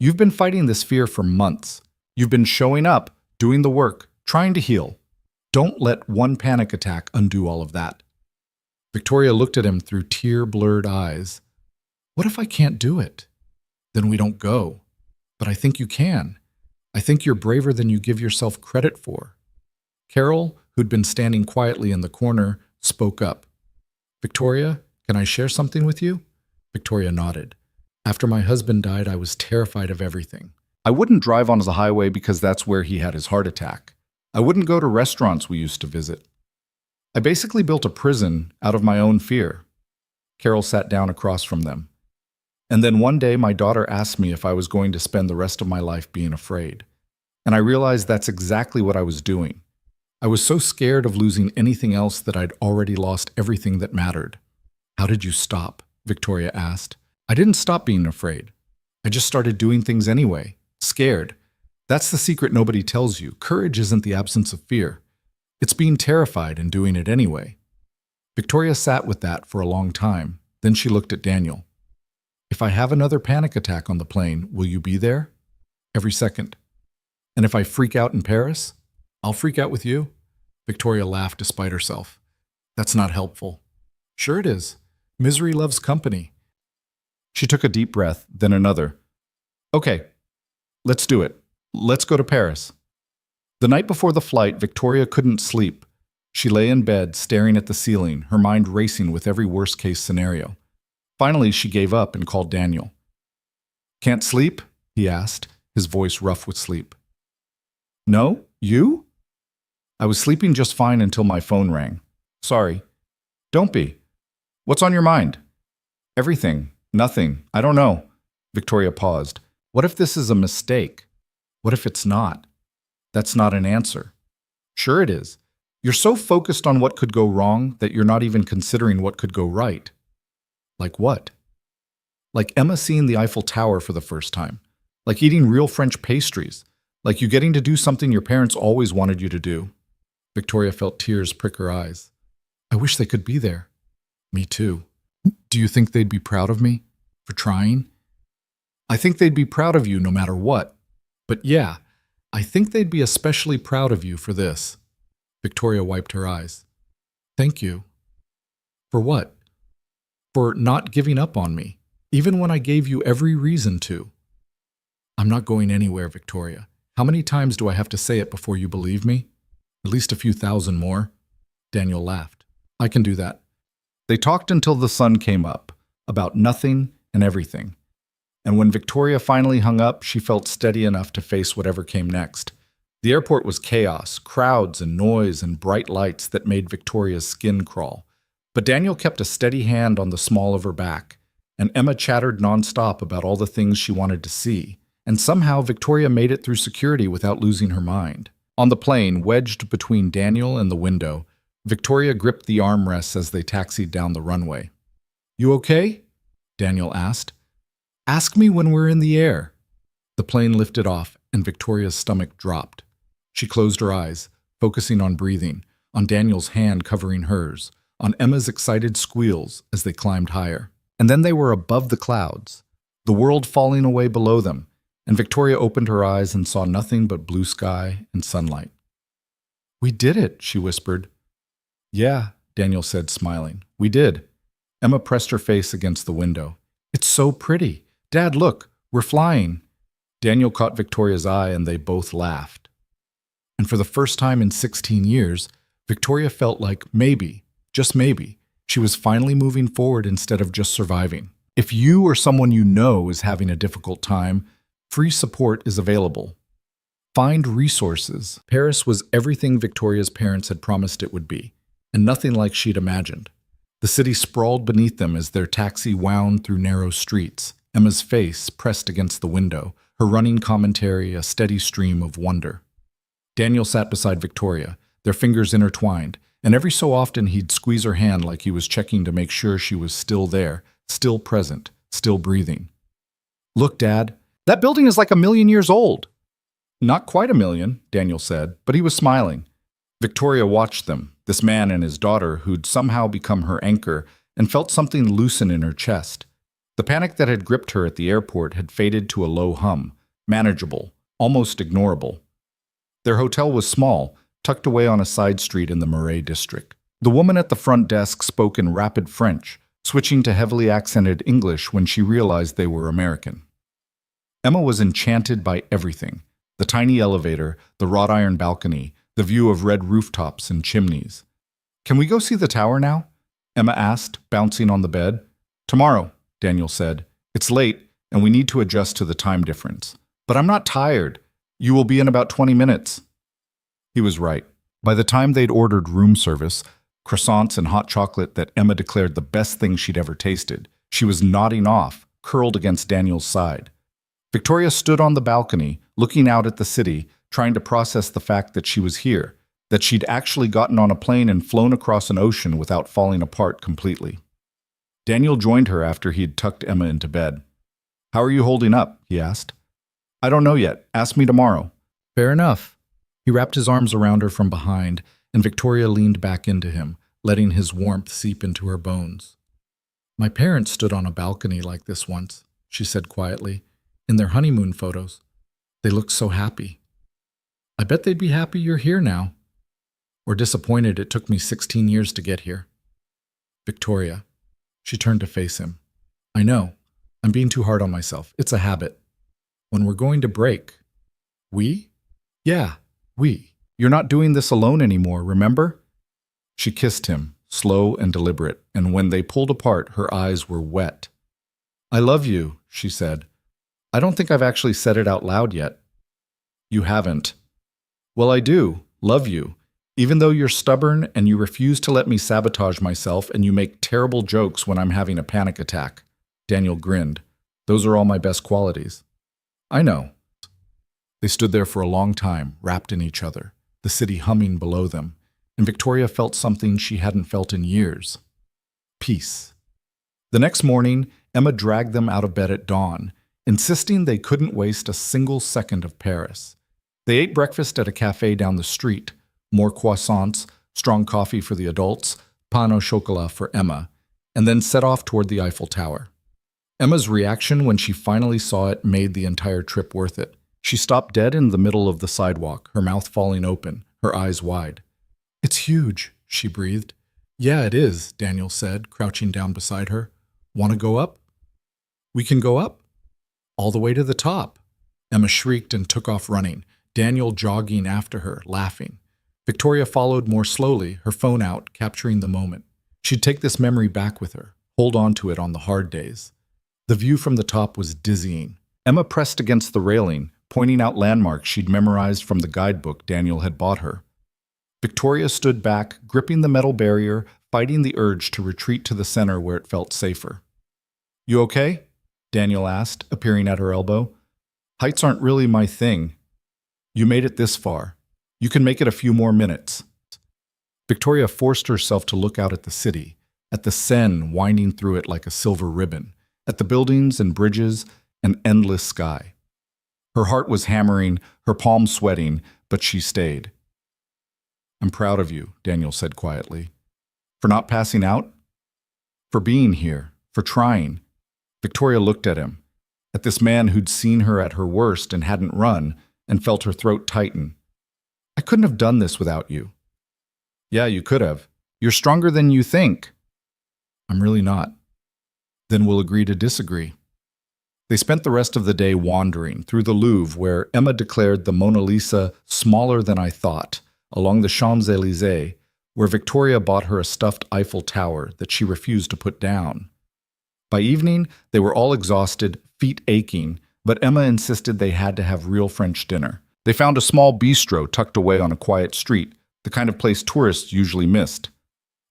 You've been fighting this fear for months. You've been showing up, doing the work, trying to heal. Don't let one panic attack undo all of that. Victoria looked at him through tear-blurred eyes. What if I can't do it? Then we don't go. But I think you can. I think you're braver than you give yourself credit for. Carol, who'd been standing quietly in the corner, spoke up. Victoria, can I share something with you? Victoria nodded. After my husband died, I was terrified of everything. I wouldn't drive on the highway because that's where he had his heart attack. I wouldn't go to restaurants we used to visit. I basically built a prison out of my own fear. Carol sat down across from them. And then one day my daughter asked me if I was going to spend the rest of my life being afraid. And I realized that's exactly what I was doing. I was so scared of losing anything else that I'd already lost everything that mattered. How did you stop? Victoria asked. I didn't stop being afraid. I just started doing things anyway, scared. That's the secret nobody tells you. Courage isn't the absence of fear. It's being terrified and doing it anyway. Victoria sat with that for a long time. Then she looked at Daniel. If I have another panic attack on the plane, will you be there? Every second. And if I freak out in Paris, I'll freak out with you? Victoria laughed despite herself. That's not helpful. Sure it is. Misery loves company. She took a deep breath, then another. Okay, let's do it. Let's go to Paris. The night before the flight, Victoria couldn't sleep. She lay in bed, staring at the ceiling, her mind racing with every worst-case scenario. Finally, she gave up and called Daniel. Can't sleep? He asked, his voice rough with sleep. No? You? I was sleeping just fine until my phone rang. Sorry. Don't be. What's on your mind? Everything. Nothing. I don't know. Victoria paused. What if this is a mistake? What if it's not? That's not an answer. Sure it is. You're so focused on what could go wrong that you're not even considering what could go right. Like what? Like Emma seeing the Eiffel Tower for the first time. Like eating real French pastries. Like you getting to do something your parents always wanted you to do. Victoria felt tears prick her eyes. I wish they could be there. Me too. Do you think they'd be proud of me for trying? I think they'd be proud of you no matter what. But yeah, I think they'd be especially proud of you for this. Victoria wiped her eyes. Thank you. For what? For not giving up on me, even when I gave you every reason to. I'm not going anywhere, Victoria. How many times do I have to say it before you believe me? At least a few thousand more. Daniel laughed. I can do that. They talked until the sun came up, about nothing and everything. And when Victoria finally hung up, she felt steady enough to face whatever came next. The airport was chaos, crowds and noise and bright lights that made Victoria's skin crawl. But Daniel kept a steady hand on the small of her back, and Emma chattered nonstop about all the things she wanted to see, and somehow Victoria made it through security without losing her mind. On the plane, wedged between Daniel and the window, Victoria gripped the armrests as they taxied down the runway. You okay? Daniel asked. Ask me when we're in the air. The plane lifted off, and Victoria's stomach dropped. She closed her eyes, focusing on breathing, on Daniel's hand covering hers, on Emma's excited squeals as they climbed higher. And then they were above the clouds, the world falling away below them, and Victoria opened her eyes and saw nothing but blue sky and sunlight. We did it, she whispered. Yeah, Daniel said, smiling. We did. Emma pressed her face against the window. It's so pretty. Dad, look, we're flying. Daniel caught Victoria's eye and they both laughed. And for the first time in 16 years, Victoria felt like maybe, just maybe, she was finally moving forward instead of just surviving. If you or someone you know is having a difficult time, free support is available. Find resources. Paris was everything Victoria's parents had promised it would be, and nothing like she'd imagined. The city sprawled beneath them as their taxi wound through narrow streets, Emma's face pressed against the window, her running commentary a steady stream of wonder. Daniel sat beside Victoria, their fingers intertwined, and every so often he'd squeeze her hand like he was checking to make sure she was still there, still present, still breathing. Look, Dad, that building is like 1,000,000 years old. Not quite 1,000,000, Daniel said, but he was smiling. Victoria watched them, this man and his daughter who'd somehow become her anchor, and felt something loosen in her chest. The panic that had gripped her at the airport had faded to a low hum, manageable, almost ignorable. Their hotel was small, tucked away on a side street in the Marais district. The woman at the front desk spoke in rapid French, switching to heavily accented English when she realized they were American. Emma was enchanted by everything: the tiny elevator, the wrought iron balcony, the view of red rooftops and chimneys. Can we go see the tower now? Emma asked, bouncing on the bed. Tomorrow, Daniel said. It's late, and we need to adjust to the time difference. But I'm not tired. You will be in about 20 minutes. He was right. By the time they'd ordered room service, croissants and hot chocolate that Emma declared the best thing she'd ever tasted, she was nodding off, curled against Daniel's side. Victoria stood on the balcony, looking out at the city, trying to process the fact that she was here, that she'd actually gotten on a plane and flown across an ocean without falling apart completely. Daniel joined her after he'd tucked Emma into bed. "How are you holding up?" he asked. "I don't know yet. Ask me tomorrow." "Fair enough." He wrapped his arms around her from behind, and Victoria leaned back into him, letting his warmth seep into her bones. "My parents stood on a balcony like this once," she said quietly, "in their honeymoon photos. They looked so happy. I bet they'd be happy you're here now. Or disappointed it took me 16 years to get here." "Victoria." She turned to face him. "I know. I'm being too hard on myself. It's a habit. When we're going to break." "We?" "Yeah, we. You're not doing this alone anymore, remember?" She kissed him, slow and deliberate, and when they pulled apart, her eyes were wet. "I love you," she said. "I don't think I've actually said it out loud yet." "You haven't." "Well, I do. Love you. Even though you're stubborn and you refuse to let me sabotage myself and you make terrible jokes when I'm having a panic attack." Daniel grinned. "Those are all my best qualities." "I know." They stood there for a long time, wrapped in each other, the city humming below them, and Victoria felt something she hadn't felt in years. Peace. The next morning, Emma dragged them out of bed at dawn, insisting they couldn't waste a single second of Paris. They ate breakfast at a cafe down the street, more croissants, strong coffee for the adults, pain au chocolat for Emma, and then set off toward the Eiffel Tower. Emma's reaction when she finally saw it made the entire trip worth it. She stopped dead in the middle of the sidewalk, her mouth falling open, her eyes wide. "It's huge," she breathed. "Yeah, it is," Daniel said, crouching down beside her. "Want to go up?" "We can go up?" "All the way to the top." Emma shrieked and took off running, Daniel jogging after her, laughing. Victoria followed more slowly, her phone out, capturing the moment. She'd take this memory back with her, hold on to it on the hard days. The view from the top was dizzying. Emma pressed against the railing, pointing out landmarks she'd memorized from the guidebook Daniel had bought her. Victoria stood back, gripping the metal barrier, fighting the urge to retreat to the center where it felt safer. "You okay?" Daniel asked, appearing at her elbow. "Heights aren't really my thing. You made it this far. You can make it a few more minutes." Victoria forced herself to look out at the city, at the Seine winding through it like a silver ribbon, at the buildings and bridges and endless sky. Her heart was hammering, her palms sweating, but she stayed. "I'm proud of you," Daniel said quietly. "For not passing out? For being here, for trying." Victoria looked at him, at this man who'd seen her at her worst and hadn't run, and felt her throat tighten. "I couldn't have done this without you." "Yeah, you could have. You're stronger than you think." "I'm really not." "Then we'll agree to disagree." They spent the rest of the day wandering through the Louvre, where Emma declared the Mona Lisa smaller than I thought, along the Champs-Élysées, where Victoria bought her a stuffed Eiffel Tower that she refused to put down. By evening, they were all exhausted, feet aching, but Emma insisted they had to have real French dinner. They found a small bistro tucked away on a quiet street, the kind of place tourists usually missed.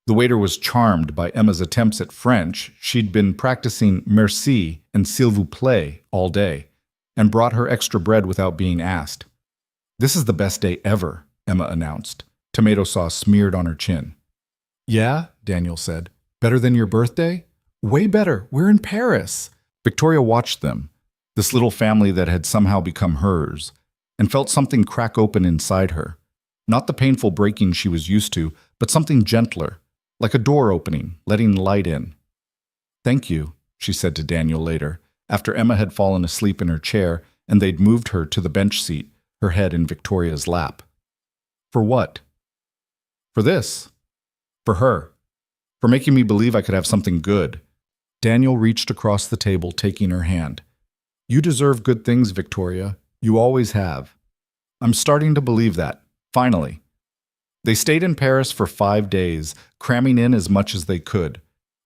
The waiter was charmed by Emma's attempts at French. She'd been practicing merci and s'il vous plaît all day, and brought her extra bread without being asked. "This is the best day ever," Emma announced, tomato sauce smeared on her chin. "Yeah," Daniel said. "Better than your birthday?" "Way better. We're in Paris." Victoria watched them, this little family that had somehow become hers, and felt something crack open inside her. Not the painful breaking she was used to, but something gentler, like a door opening, letting light in. "Thank you," she said to Daniel later, after Emma had fallen asleep in her chair and they'd moved her to the bench seat, her head in Victoria's lap. "For what?" "For this. For her. For making me believe I could have something good." Daniel reached across the table, taking her hand. "You deserve good things, Victoria. You always have. I'm starting to believe that, finally. They stayed in Paris for 5 days, cramming in as much as they could.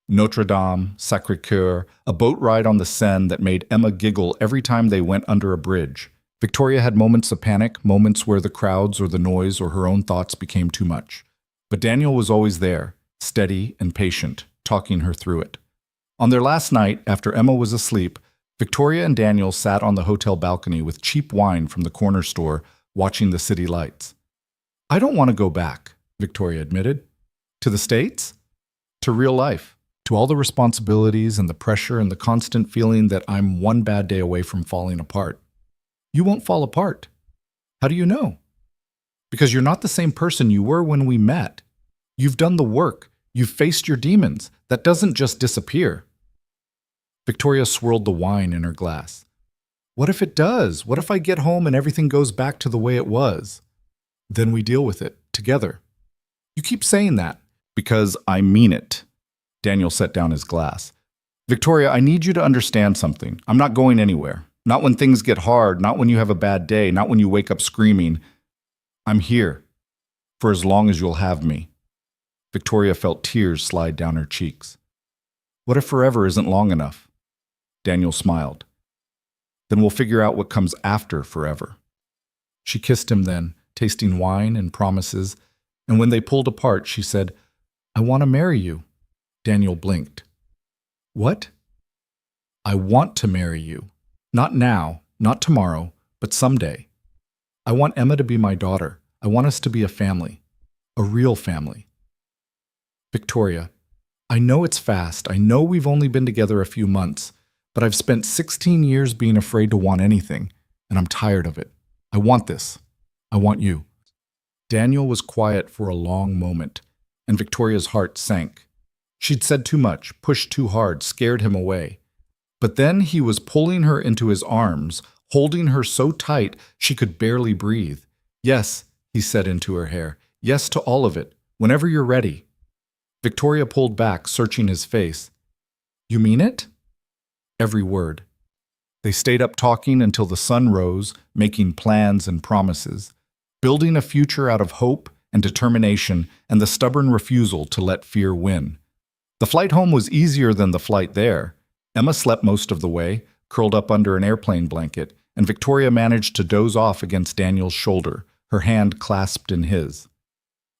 Notre Dame, Sacré-Cœur, a boat ride on the Seine that made Emma giggle every time they went under a bridge. Victoria had moments of panic, moments where the crowds or the noise or her own thoughts became too much. But Daniel was always there, steady and patient, talking her through it. On their last night, after Emma was asleep, Victoria and Daniel sat on the hotel balcony with cheap wine from the corner store, watching the city lights. "I don't want to go back," Victoria admitted. "To the States? To real life. To all the responsibilities and the pressure and the constant feeling that I'm one bad day away from falling apart." "You won't fall apart." "How do you know?" "Because you're not the same person you were when we met. You've done the work. You've faced your demons. That doesn't just disappear." Victoria swirled the wine in her glass. "What if it does? What if I get home and everything goes back to the way it was?" "Then we deal with it, together." "You keep saying that." "Because I mean it." Daniel set down his glass. "Victoria, I need you to understand something. I'm not going anywhere. Not when things get hard, not when you have a bad day, not when you wake up screaming. I'm here. For as long as you'll have me." Victoria felt tears slide down her cheeks. "What if forever isn't long enough?" Daniel smiled. "Then we'll figure out what comes after forever." She kissed him then, tasting wine and promises, and when they pulled apart, she said, "I want to marry you." Daniel blinked. "What?" "I want to marry you. Not now, not tomorrow, but someday. I want Emma to be my daughter. I want us to be a family. A real family." "Victoria, I know it's fast. I know we've only been together a few months, but I've spent 16 years being afraid to want anything, and I'm tired of it. I want this. I want you." Daniel was quiet for a long moment, and Victoria's heart sank. She'd said too much, pushed too hard, scared him away. But then he was pulling her into his arms, holding her so tight she could barely breathe. "Yes," he said into her hair. "Yes to all of it, whenever you're ready." Victoria pulled back, searching his face. "You mean it?" "Every word." They stayed up talking until the sun rose, making plans and promises, building a future out of hope and determination and the stubborn refusal to let fear win. The flight home was easier than the flight there. Emma slept most of the way, curled up under an airplane blanket, and Victoria managed to doze off against Daniel's shoulder, her hand clasped in his.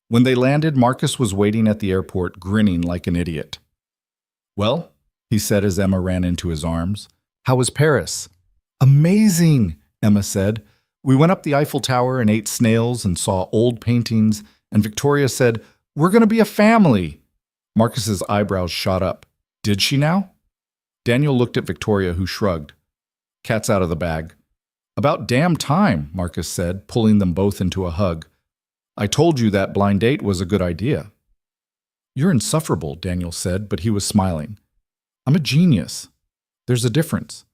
When they landed, Marcus was waiting at the airport, grinning like an idiot. "Well," he said as Emma ran into his arms, "how was Paris?" "Amazing," Emma said. "We went up the Eiffel Tower and ate snails and saw old paintings, and Victoria said, 'We're going to be a family.'" Marcus's eyebrows shot up. "Did she now?" Daniel looked at Victoria, who shrugged. "Cat's out of the bag." "About damn time," Marcus said, pulling them both into a hug. "I told you that blind date was a good idea." "You're insufferable," Daniel said, but he was smiling. "I'm a genius. There's a difference."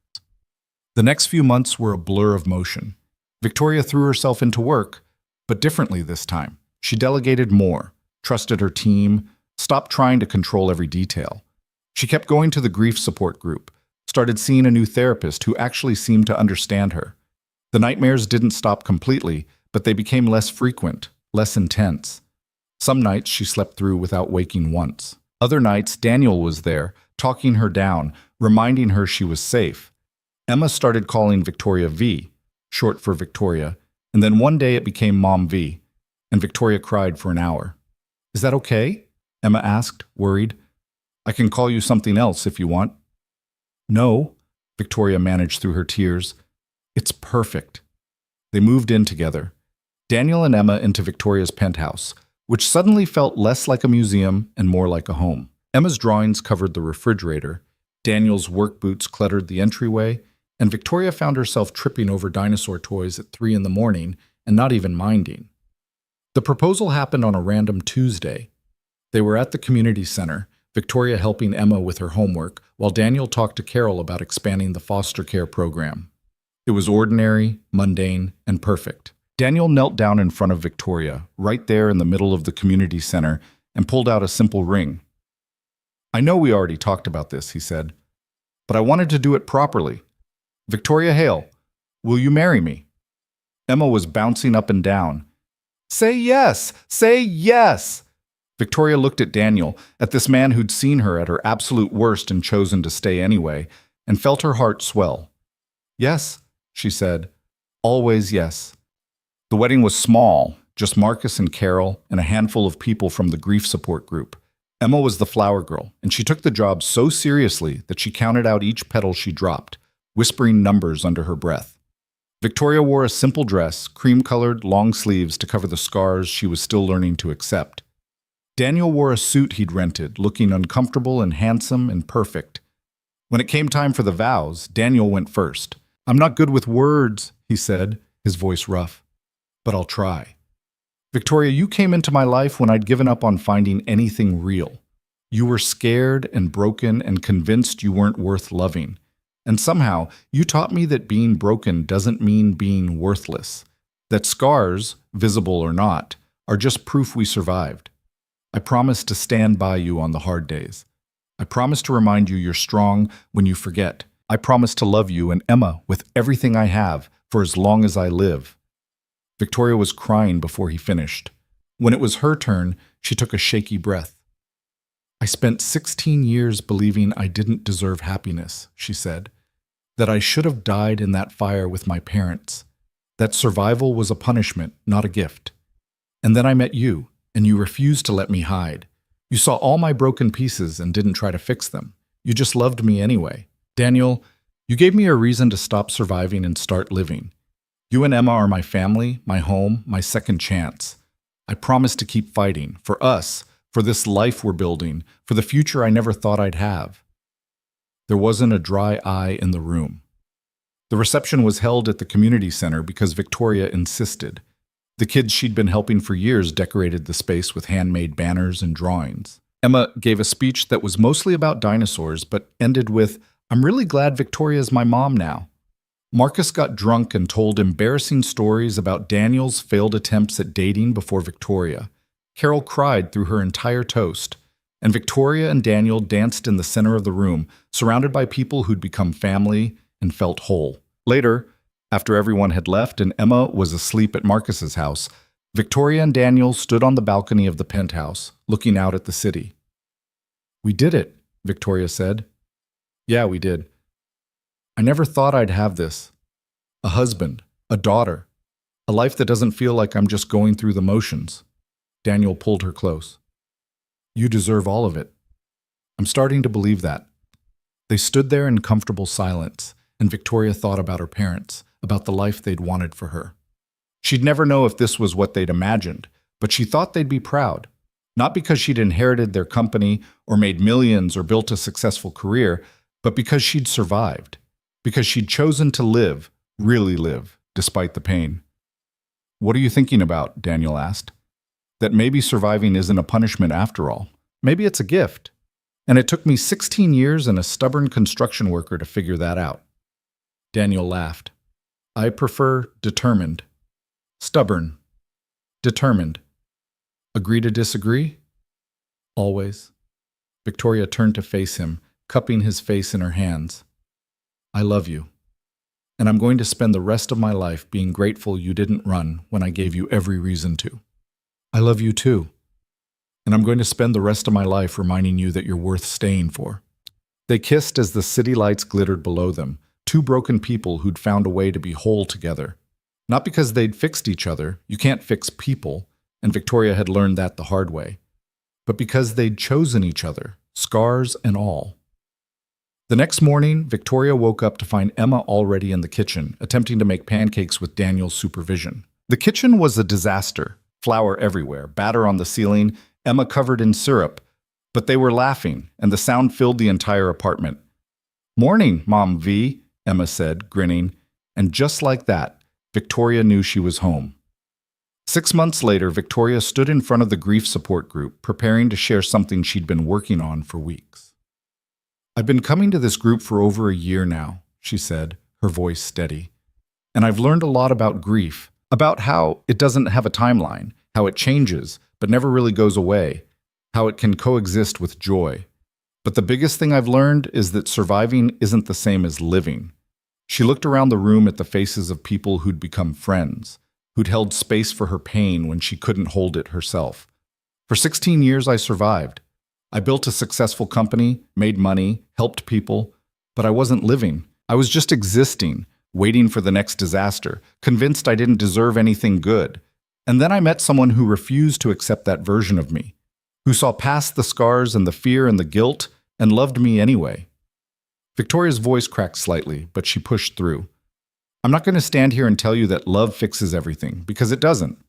The next few months were a blur of motion. Victoria threw herself into work, but differently this time. She delegated more, trusted her team, stopped trying to control every detail. She kept going to the grief support group, started seeing a new therapist who actually seemed to understand her. The nightmares didn't stop completely, but they became less frequent, less intense. Some nights she slept through without waking once. Other nights, Daniel was there, talking her down, reminding her she was safe. Emma started calling Victoria V, short for Victoria, and then one day it became Mom V, and Victoria cried for an hour. "Is that okay?" Emma asked, worried. "I can call you something else if you want." "No," Victoria managed through her tears. "It's perfect." They moved in together, Daniel and Emma into Victoria's penthouse, which suddenly felt less like a museum and more like a home. Emma's drawings covered the refrigerator, Daniel's work boots cluttered the entryway, and Victoria found herself tripping over dinosaur toys at 3 in the morning and not even minding. The proposal happened on a random Tuesday. They were at the community center, Victoria helping Emma with her homework, while Daniel talked to Carol about expanding the foster care program. It was ordinary, mundane, and perfect. Daniel knelt down in front of Victoria, right there in the middle of the community center, and pulled out a simple ring. "I know we already talked about this," he said, "but I wanted to do it properly. Victoria Hale, will you marry me?" Emma was bouncing up and down. Say yes! Say yes! Victoria looked at Daniel, at this man who'd seen her at her absolute worst and chosen to stay anyway, and felt her heart swell. Yes, she said. Always yes. The wedding was small, just Marcus and Carol and a handful of people from the grief support group. Emma was the flower girl, and she took the job so seriously that she counted out each petal she dropped, whispering numbers under her breath. Victoria wore a simple dress, cream-colored, long sleeves to cover the scars she was still learning to accept. Daniel wore a suit he'd rented, looking uncomfortable and handsome and perfect. When it came time for the vows, Daniel went first. "I'm not good with words," he said, his voice rough, "but I'll try. Victoria, you came into my life when I'd given up on finding anything real. You were scared and broken and convinced you weren't worth loving. And somehow, you taught me that being broken doesn't mean being worthless. That scars, visible or not, are just proof we survived. I promise to stand by you on the hard days. I promise to remind you you're strong when you forget. I promise to love you and Emma with everything I have for as long as I live." Victoria was crying before he finished. When it was her turn, she took a shaky breath. "I spent 16 years believing I didn't deserve happiness," she said. "That I should have died in that fire with my parents. That survival was a punishment, not a gift. And then I met you, and you refused to let me hide. You saw all my broken pieces and didn't try to fix them. You just loved me anyway. Daniel, you gave me a reason to stop surviving and start living. You and Emma are my family, my home, my second chance. I promise to keep fighting, for us, for this life we're building, for the future I never thought I'd have." There wasn't a dry eye in the room. The reception was held at the community center because Victoria insisted. The kids she'd been helping for years decorated the space with handmade banners and drawings. Emma gave a speech that was mostly about dinosaurs, but ended with, "I'm really glad Victoria's my mom now." Marcus got drunk and told embarrassing stories about Daniel's failed attempts at dating before Victoria. Carol cried through her entire toast, and Victoria and Daniel danced in the center of the room, surrounded by people who'd become family and felt whole. Later, after everyone had left and Emma was asleep at Marcus's house, Victoria and Daniel stood on the balcony of the penthouse, looking out at the city. "We did it," Victoria said. "Yeah, we did. I never thought I'd have this. A husband, a daughter, a life that doesn't feel like I'm just going through the motions." Daniel pulled her close. "You deserve all of it. I'm starting to believe that." They stood there in comfortable silence, and Victoria thought about her parents, about the life they'd wanted for her. She'd never know if this was what they'd imagined, but she thought they'd be proud. Not because she'd inherited their company or made millions or built a successful career, but because she'd survived. Because she'd chosen to live, really live, despite the pain. "What are you thinking about?" Daniel asked. "That maybe surviving isn't a punishment after all. Maybe it's a gift. And it took me 16 years and a stubborn construction worker to figure that out." Daniel laughed. "I prefer determined. Stubborn. Determined. Agree to disagree?" "Always." Victoria turned to face him, cupping his face in her hands. "I love you. And I'm going to spend the rest of my life being grateful you didn't run when I gave you every reason to." "I love you too. And I'm going to spend the rest of my life reminding you that you're worth staying for." They kissed as the city lights glittered below them, two broken people who'd found a way to be whole together. Not because they'd fixed each other, you can't fix people, and Victoria had learned that the hard way, but because they'd chosen each other, scars and all. The next morning, Victoria woke up to find Emma already in the kitchen, attempting to make pancakes with Daniel's supervision. The kitchen was a disaster. Flour everywhere, batter on the ceiling, Emma covered in syrup. But they were laughing, and the sound filled the entire apartment. "Morning, Mom V," Emma said, grinning. And just like that, Victoria knew she was home. 6 months later, Victoria stood in front of the grief support group, preparing to share something she'd been working on for weeks. "I've been coming to this group for over a year now," she said, her voice steady. "And I've learned a lot about grief, about how it doesn't have a timeline, how it changes, but never really goes away, how it can coexist with joy. But the biggest thing I've learned is that surviving isn't the same as living." She looked around the room at the faces of people who'd become friends, who'd held space for her pain when she couldn't hold it herself. For 16 years, I survived. I built a successful company, made money, helped people, but I wasn't living. I was just existing, waiting for the next disaster, convinced I didn't deserve anything good. And then I met someone who refused to accept that version of me, who saw past the scars and the fear and the guilt and loved me anyway. Victoria's voice cracked slightly, but she pushed through. I'm not going to stand here and tell you that love fixes everything, because it doesn't.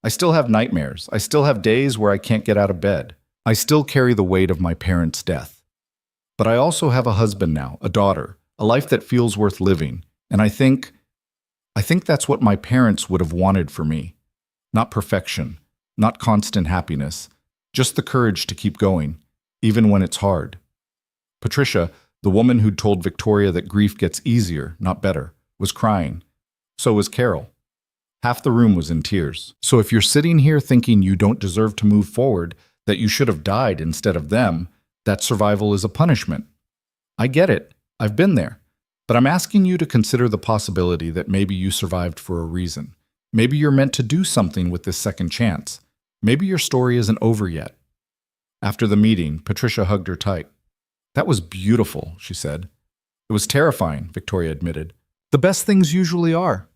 I still have nightmares. I still have days where I can't get out of bed. I still carry the weight of my parents' death. But I also have a husband now, a daughter, a life that feels worth living. And I think that's what my parents would have wanted for me. Not perfection, not constant happiness, just the courage to keep going, even when it's hard. Patricia, the woman who'd told Victoria that grief gets easier, not better, was crying. So was Carol. Half the room was in tears. So if you're sitting here thinking you don't deserve to move forward, that you should have died instead of them, that survival is a punishment. I get it. I've been there. But I'm asking you to consider the possibility that maybe you survived for a reason. Maybe you're meant to do something with this second chance. Maybe your story isn't over yet. After the meeting, Patricia hugged her tight. That was beautiful, she said. It was terrifying, Victoria admitted. The best things usually are.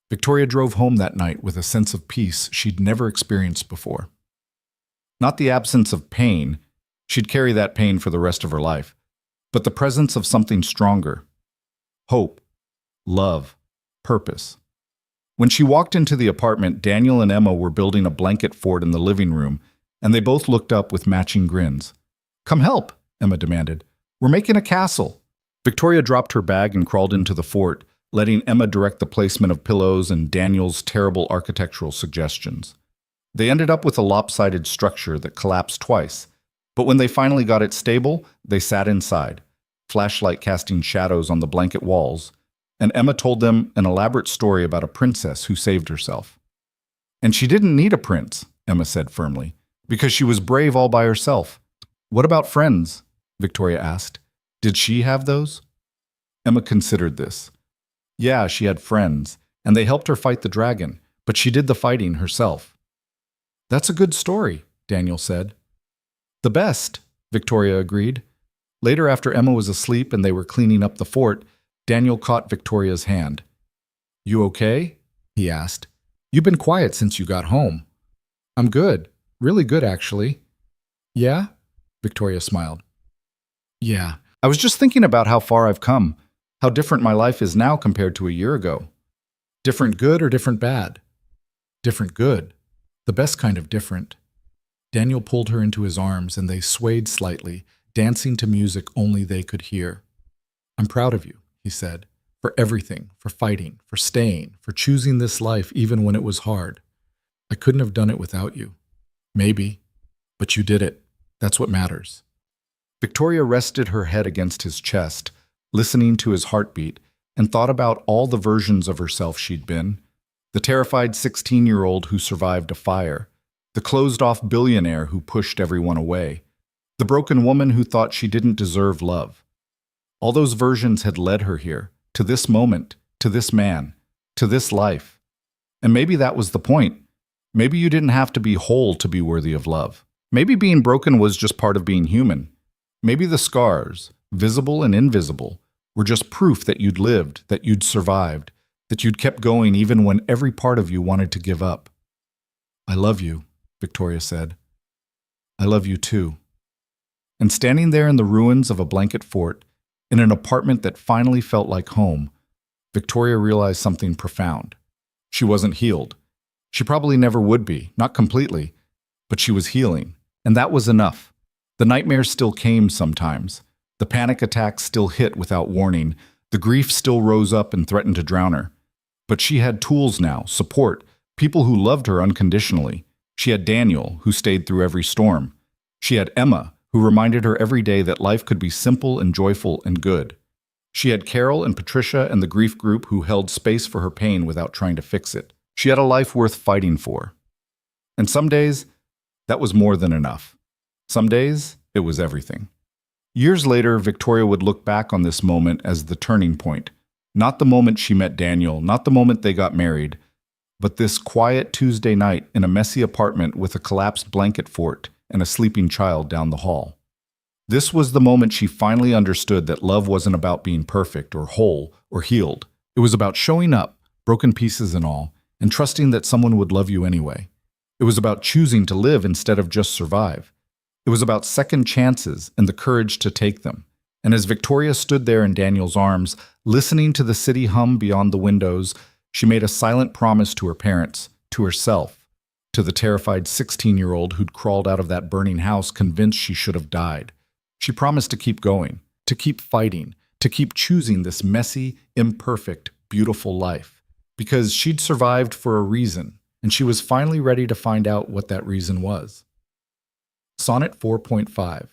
Victoria drove home that night with a sense of peace she'd never experienced before. Not the absence of pain, she'd carry that pain for the rest of her life, but the presence of something stronger. Hope, love, purpose. When she walked into the apartment, Daniel and Emma were building a blanket fort in the living room, and they both looked up with matching grins. Come help, Emma demanded. We're making a castle. Victoria dropped her bag and crawled into the fort, letting Emma direct the placement of pillows and Daniel's terrible architectural suggestions. They ended up with a lopsided structure that collapsed twice, but when they finally got it stable, they sat inside, flashlight casting shadows on the blanket walls, and Emma told them an elaborate story about a princess who saved herself. And she didn't need a prince, Emma said firmly, because she was brave all by herself. What about friends? Victoria asked. Did she have those? Emma considered this. Yeah, she had friends, and they helped her fight the dragon, but she did the fighting herself. That's a good story, Daniel said. The best, Victoria agreed. Later, after Emma was asleep and they were cleaning up the fort, Daniel caught Victoria's hand. You okay? He asked. You've been quiet since you got home. I'm good. Really good, actually. Yeah? Victoria smiled. Yeah. I was just thinking about how far I've come, how different my life is now compared to a year ago. Different good or different bad? Different good. The best kind of different. Daniel pulled her into his arms and they swayed slightly, dancing to music only they could hear. I'm proud of you, he said, for everything, for fighting, for staying, for choosing this life even when it was hard. I couldn't have done it without you. Maybe, but you did it. That's what matters. Victoria rested her head against his chest, listening to his heartbeat, and thought about all the versions of herself she'd been. The terrified 16-year-old who survived a fire, the closed-off billionaire who pushed everyone away, the broken woman who thought she didn't deserve love. All those versions had led her here, to this moment, to this man, to this life. And maybe that was the point. Maybe you didn't have to be whole to be worthy of love. Maybe being broken was just part of being human. Maybe the scars, visible and invisible, were just proof that you'd lived, that you'd survived, that you'd kept going even when every part of you wanted to give up. I love you, Victoria said. I love you too. And standing there in the ruins of a blanket fort, in an apartment that finally felt like home, Victoria realized something profound. She wasn't healed. She probably never would be, not completely, but she was healing, and that was enough. The nightmares still came sometimes. The panic attacks still hit without warning. The grief still rose up and threatened to drown her. But she had tools now, support, people who loved her unconditionally. She had Daniel, who stayed through every storm. She had Emma, who reminded her every day that life could be simple and joyful and good. She had Carol and Patricia and the grief group who held space for her pain without trying to fix it. She had a life worth fighting for. And some days, that was more than enough. Some days, it was everything. Years later, Victoria would look back on this moment as the turning point. Not the moment she met Daniel, not the moment they got married, but this quiet Tuesday night in a messy apartment with a collapsed blanket fort and a sleeping child down the hall. This was the moment she finally understood that love wasn't about being perfect or whole or healed. It was about showing up, broken pieces and all, and trusting that someone would love you anyway. It was about choosing to live instead of just survive. It was about second chances and the courage to take them. And as Victoria stood there in Daniel's arms, listening to the city hum beyond the windows, she made a silent promise to her parents, to herself, to the terrified 16-year-old who'd crawled out of that burning house convinced she should have died. She promised to keep going, to keep fighting, to keep choosing this messy, imperfect, beautiful life. Because she'd survived for a reason, and she was finally ready to find out what that reason was. Sonnet 4.5.